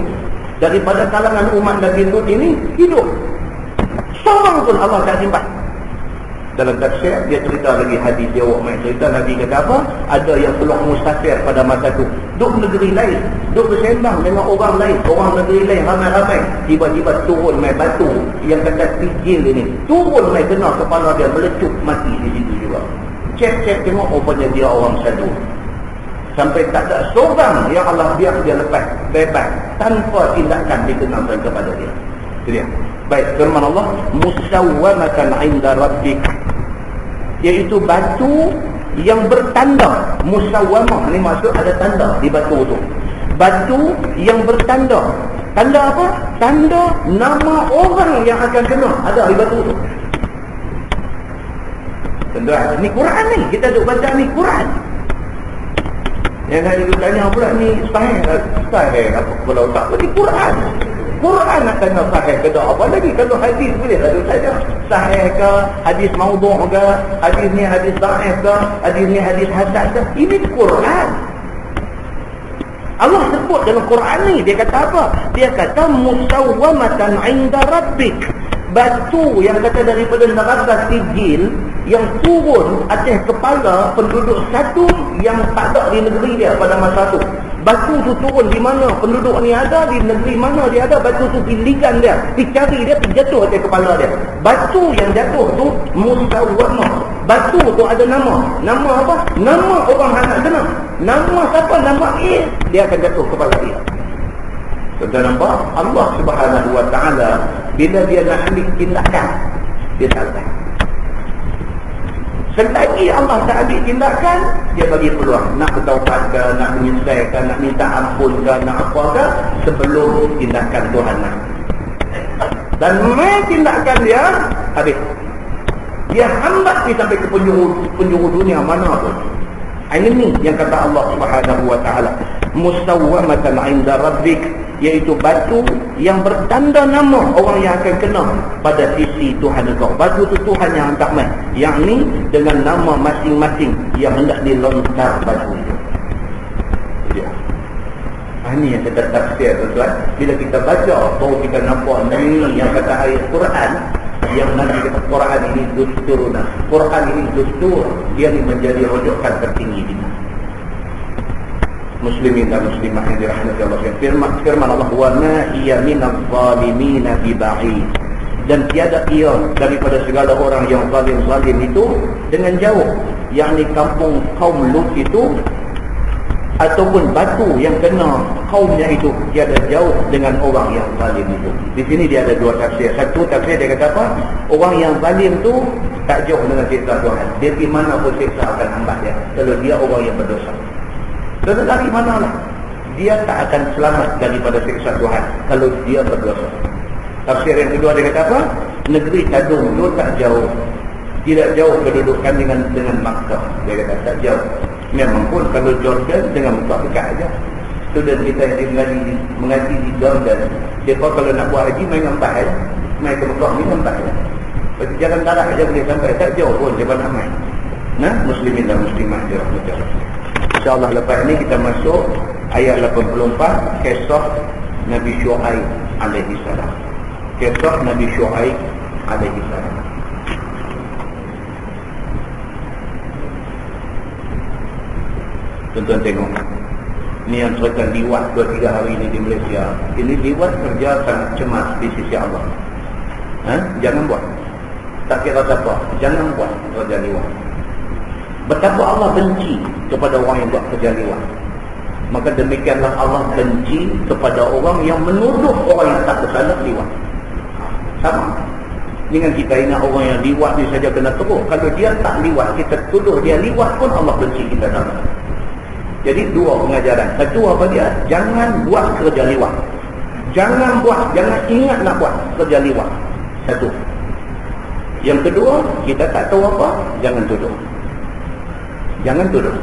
daripada kalangan umat Nabi Lut ini hidup. Seorang pun Allah tak simpan. Dalam tafsir dia cerita lagi, hadis dia main cerita Nabi kata apa? Ada yang keluar musafir pada masa tu, duduk negeri lain, duduk bersembang dengan orang lain, orang negeri lain ramai-ramai, tiba-tiba turun main batu yang kata sijil ini, turun main kena kepala dia, melecup mati di situ juga. Cek tengok, rupanya dia orang Sadum. Sampai tak ada seorang yang Allah biar dia lepas bebas tanpa tindakan dikenakan kepada dia. Itu dia. Baik, firman Allah, musawwamatan 'inda rabbik, iaitu batu yang bertanda. Musawwamah ni maksud ada tanda di batu tu. Batu yang bertanda. Tanda apa? Tanda nama orang yang akan kena ada di batu tu. Tuan-tuan, ni Quran ni, kita duk baca ni Quran. Yang saya duk tanya pula ni sahih apa kalau tak ni Quran. Quran nak tanya sahih ke tak, apa lagi kalau hadis boleh lalu saja. Sahih ke, hadis maudhu' ke, hadis ni hadis dhaif ke, hadis ni hadis hasan ke, ini Quran. Allah sebut dalam Quran ni, dia kata apa? Dia kata musawwamatan 'inda rabbik, batu yang kata daripada neraka sijil yang turun atas kepala penduduk satu yang tak ada di negeri dia pada masa tu. Batu tu turun di mana penduduk ni ada, di negeri mana dia ada, batu tu pilihan dia, dicari dia, jatuh atas kepala dia. Batu yang jatuh tu musawwamah. Batu tu ada nama. Nama apa? Nama orang yang nak kena. Nama siapa? Nama Is. Dia akan jatuh kepala dia. Kita nampak Allah Subhanahu Wa Taala bila dia nak ambil tindakan, dia tak boleh. Selagi Allah tak ambil tindakan, dia bagi peluang nak bertaubat ke, nak menyesal ke, nak minta ampun ke, nak apa ke, sebelum tindakan Tuhan nak. Dan main tindakan dia habis. Dia hambat ni sampai ke penjuru dunia mana pun. Ini yang kata Allah Subhanahu Wa Taala, musawwamatan 'inda rabbik, iaitu batu yang bertanda nama orang yang akan kena pada sisi Tuhan engkau. Batu tu Tuhan yang hantar mai, yang ni dengan nama masing-masing yang hendak dilontar batu itu. Ya. Ini yang kita tafsir, tuan-tuan. Bila kita baca, baru kita nampak ni yang kata ayat Quran, yang Nabi kata Quran ini dusturuna. Quran ini dustur, dia ni menjadi rujukan tertinggi kita. Muslimin dan muslimah yang dirahmati Allah sekalian. Firman Allah, wa ma hiya minadh zalimin biba'id, dan tiada ia daripada segala orang yang zalim itu dengan jauh, yakni kampung kaum Lut itu ataupun batu yang kena kaumnya itu tiada jauh dengan orang yang zalim itu. Di sini dia ada dua tafsir. Satu tafsir dia kata apa? Orang yang zalim tu tak jauh dengan siksa Tuhan. Dia di mana pun siksa akan hambat dia kalau dia orang yang berdosa. Dan dari manalah dia tak akan selamat daripada siksa Tuhan kalau dia berdosa. Tafsir yang kedua dia kata apa? Negeri Tadum itu tak jauh, tidak jauh kedudukan dengan Makkah. Dia kata tak jauh. Memang pun kalau Jordan dengan Makkah dekat aja. Student kita yang mengaji di Jordan, dia kalau nak buat haji main ngambah aja, main ke Makkah ni ngambah aja. Bagi jalan darat aja boleh sampai, tak jauh pun dia nak main. Nah, muslimin dan muslimah dirahmati Allah. InsyaAllah lepas ini kita masuk ayat 84, kisah Nabi Syuaib alaihi salam. Kisah Nabi Syuaib alaihi salam. Tuan-tuan tengok, ni yang cerita liwat 2-3 hari ini di Malaysia. Ini liwat kerja sangat cemas di sisi Allah. Jangan buat. Tak kira apa, jangan buat kerja liwat. Betapa Allah benci kepada orang yang buat kerja liwat. Maka demikianlah Allah benci kepada orang yang menuduh orang yang tak bersalah liwat. Sama dengan kita ingat orang yang liwat ni saja kena teruk. Kalau dia tak liwat, kita tuduh dia liwat pun Allah benci kita sama. Jadi dua pengajaran. Satu apa dia? Jangan buat kerja liwat. Jangan ingat nak buat kerja liwat. Satu. Yang kedua, kita tak tahu apa, jangan tuduh. Jangan tuduh.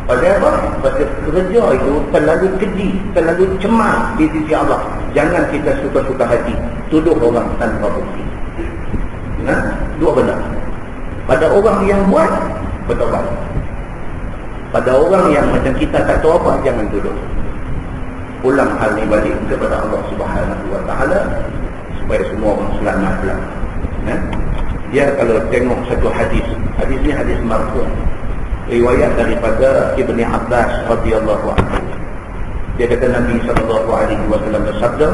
Pasal apa? Pasal kerja itu terlalu keji, terlalu cemas di sisi Allah. Jangan kita suka-suka hati tuduh orang tanpa bukti. Dua benda. Pada orang yang buat, bertobat. Pada orang yang macam kita tak tahu apa, jangan tuduh. Pulang hal ini balik kepada Allah Subhanahu Wa Taala supaya semua orang selamatlah. Dia kalau tengok satu hadis ni hadis marfu', riwayat daripada Ibni Abbas radhiyallahu anhu. Dia kata Nabi sallallahu alaihi wasallam bersabda,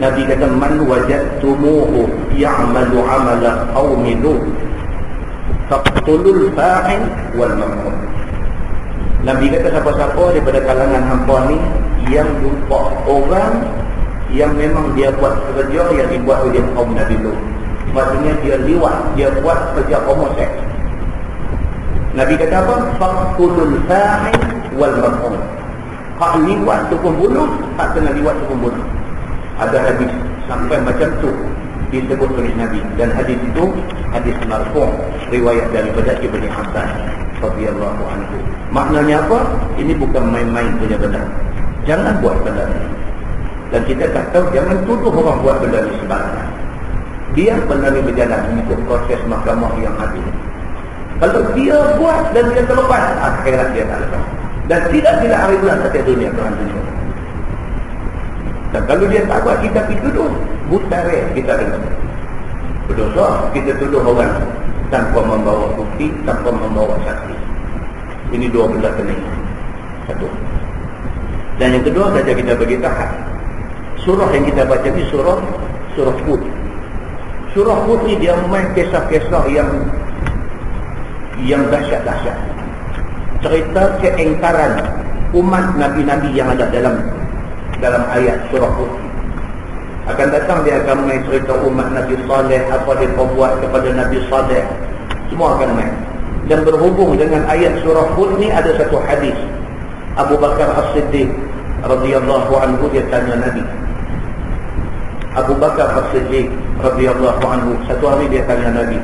Nabi kata, man wajadtumuhu ya'malu 'amala qaumi Lut faqtulul fa'il wal maf'ul. Nabi kata siapa-siapa daripada kalangan hamba ni yang jumpa orang yang memang dia buat kerja yang dibuat oleh kaum Nabi Lut, maksudnya dia liwat, dia buat kerja homoseks. Nabi kata apa? Faqtulul fa'il wal maf'ul. Hak liwat tu pun bunuh, hak kena liwat tu pun bunuh. Ada hadis sampai macam tu disebut oleh Nabi, dan hadis itu hadis marfu', riwayat daripada Ibni Abbas radhiyallahu anhu. Maknanya apa? Ini bukan main-main punya benda. Jangan buat benda ni. Dan kita tak tahu, jangan tuduh orang buat benda ni sembarangan. Dia benda ni berjalan mengikut proses mahkamah yang adil. Kalau dia buat dan dia terlepas, akhirat dia tak lepas. Dan tidak hari bulan setiap dunia Tuhan tunjuk. Dan kalau dia tak buat, kita pergi tuduh, buta kita dengar. berdosa kita tuduh orang tanpa membawa bukti, tanpa membawa saksi. Ini dua belah kening. Satu. Dan yang kedua saja kita bagi tahap. Surah yang kita baca ni surah Hud. Surah Hud ni dia main kisah-kisah yang dahsyat-dahsyat. Cerita keengkaran umat nabi-nabi yang ada dalam ayat surah Hud. Akan datang dia akan main cerita umat Nabi Saleh, apa dia buat kepada Nabi Saleh. Semua akan main. Dan berhubung dengan ayat surah Hud ni ada satu hadis. Abu Bakar As-Siddiq radhiyallahu anhu dia tanya Nabi. Abu Bakar As-Siddiq radhiyallahu anhu satu hari dia tanya Nabi.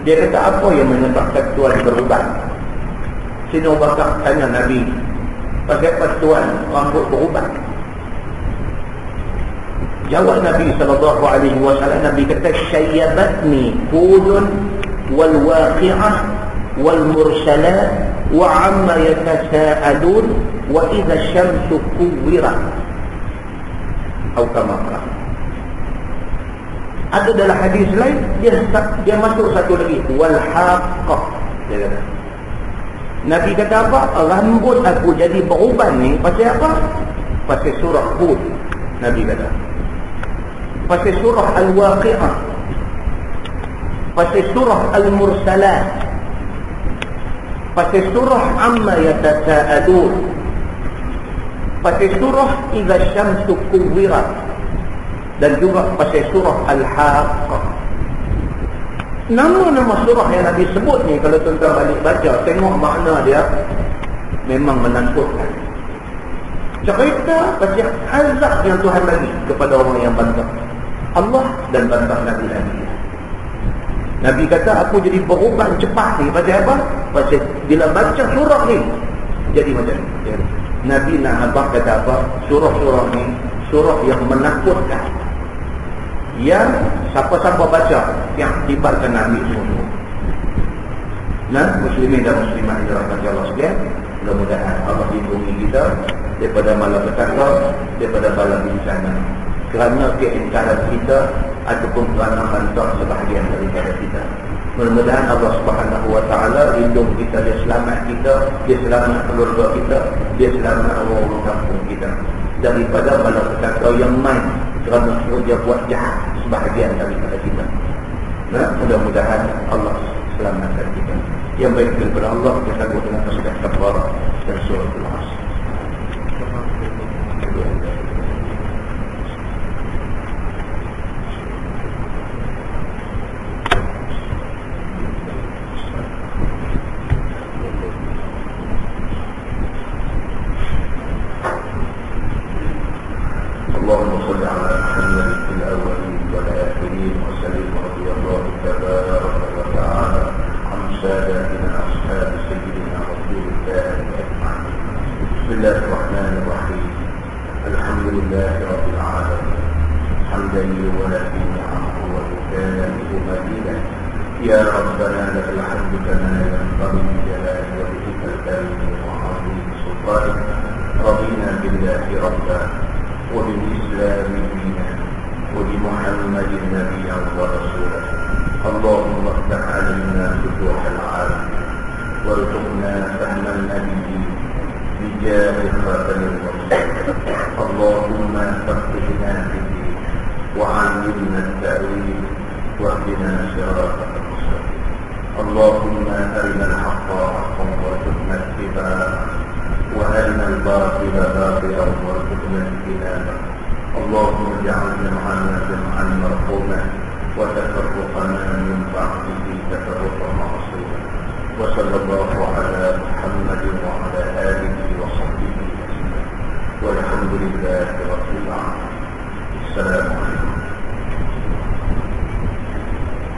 Dia kata apa yang menyebabkan Tuhan berubah? Sini Abu Bakar tanya Nabi, pasal Tuhan rambut berubah? Jawab Nabi SAW, Nabi kata, syayyabatni Hudun wal waqi'ah wal mursalat wa amma yatasa'alun wa idha syamsu kuwirat. Atau kama qala. Ada dalam hadis lain dia masuk satu lagi, wal haqqah. Dia kata, Nabi kata apa? Rambut aku jadi beruban ni pasal apa? Pasal surah Hud. Nabi kata pasal surah Al-Waqi'ah, pasal surah Al-Mursalat, pasal surah Amma Yatasa'alun, pasal surah Idza Syamsu Kuwirat, dan juga pasal surah Al-Haqqah. Nama-nama surah yang Nabi sebut ni, kalau tuan-tuan balik baca, tengok makna dia memang menakutkan. Cerita pasal azab yang Tuhan bagi kepada orang yang bantah Allah dan bantah Nabi-Nabi. Nabi kata aku jadi berubah cepat ni pasal apa? Pasal bila baca surah ni jadi macam ni. Nabi nak abang kata apa? Surah-surah ni surah yang menakutkan, yang siapa-siapa baca yang tiba-tiba Nabi semua. Nah, muslimin dan muslimat yang dirahmati Allah sekalian, mudah-mudahan Allah lindungi kita daripada malapetaka, daripada bala bencana, kerana keingkaran kita ataupun kerana bantah sebahagian daripada kita. Mudah-mudahan Allah Subhanahu wa taala lindung kita, dia selamat kita, dia selamat keluarga kita, dia selamat orang-orang kampung kita daripada malapetaka yang main kerana dia buat jahat sebahagian daripada kita. Nah, mudah-mudahan Allah selamatkan kita. Yang baik daripada Allah kita lakukan dengan tasbih kafarah dan surah Al-Asr. اللهم صل على محمد في الأولين والآخرين وسلم رضي الله تبارك وتعالى عن ساداتنا أصحاب سيدنا رسول الله أجمعين. بسم الله الرحمن الرحيم. الحمد لله رب العالمين حمدا يوافي نعمه ويكافئ مزيدا. يا ربنا لك الحمد كما ينبغي لجلال وجهك الكريم وعظيم سلطانك. رضينا بالله ربا وبالإسلام دينا وبمحمد نبيا ورسولا. اللهم افتح علينا فتوح العالم وارزقنا فهم النبي بجاه خاتم الرسول. اللهم فقهنا في الدين وعلمنا التأويل واهدنا صراطك المستقيم. اللهم أرنا الحق حقا وارزقنا اتباعه وأرنا الباطل باطلا وارزقنا اجتنابه. اللهم اجعل جمعنا جمعا مرحوما وتفرقنا من بعده تفرقا معصوما. وصلى الله على محمد وعلى آله وصحبه وسلم والحمد لله رب العالمين. السلام عليكم.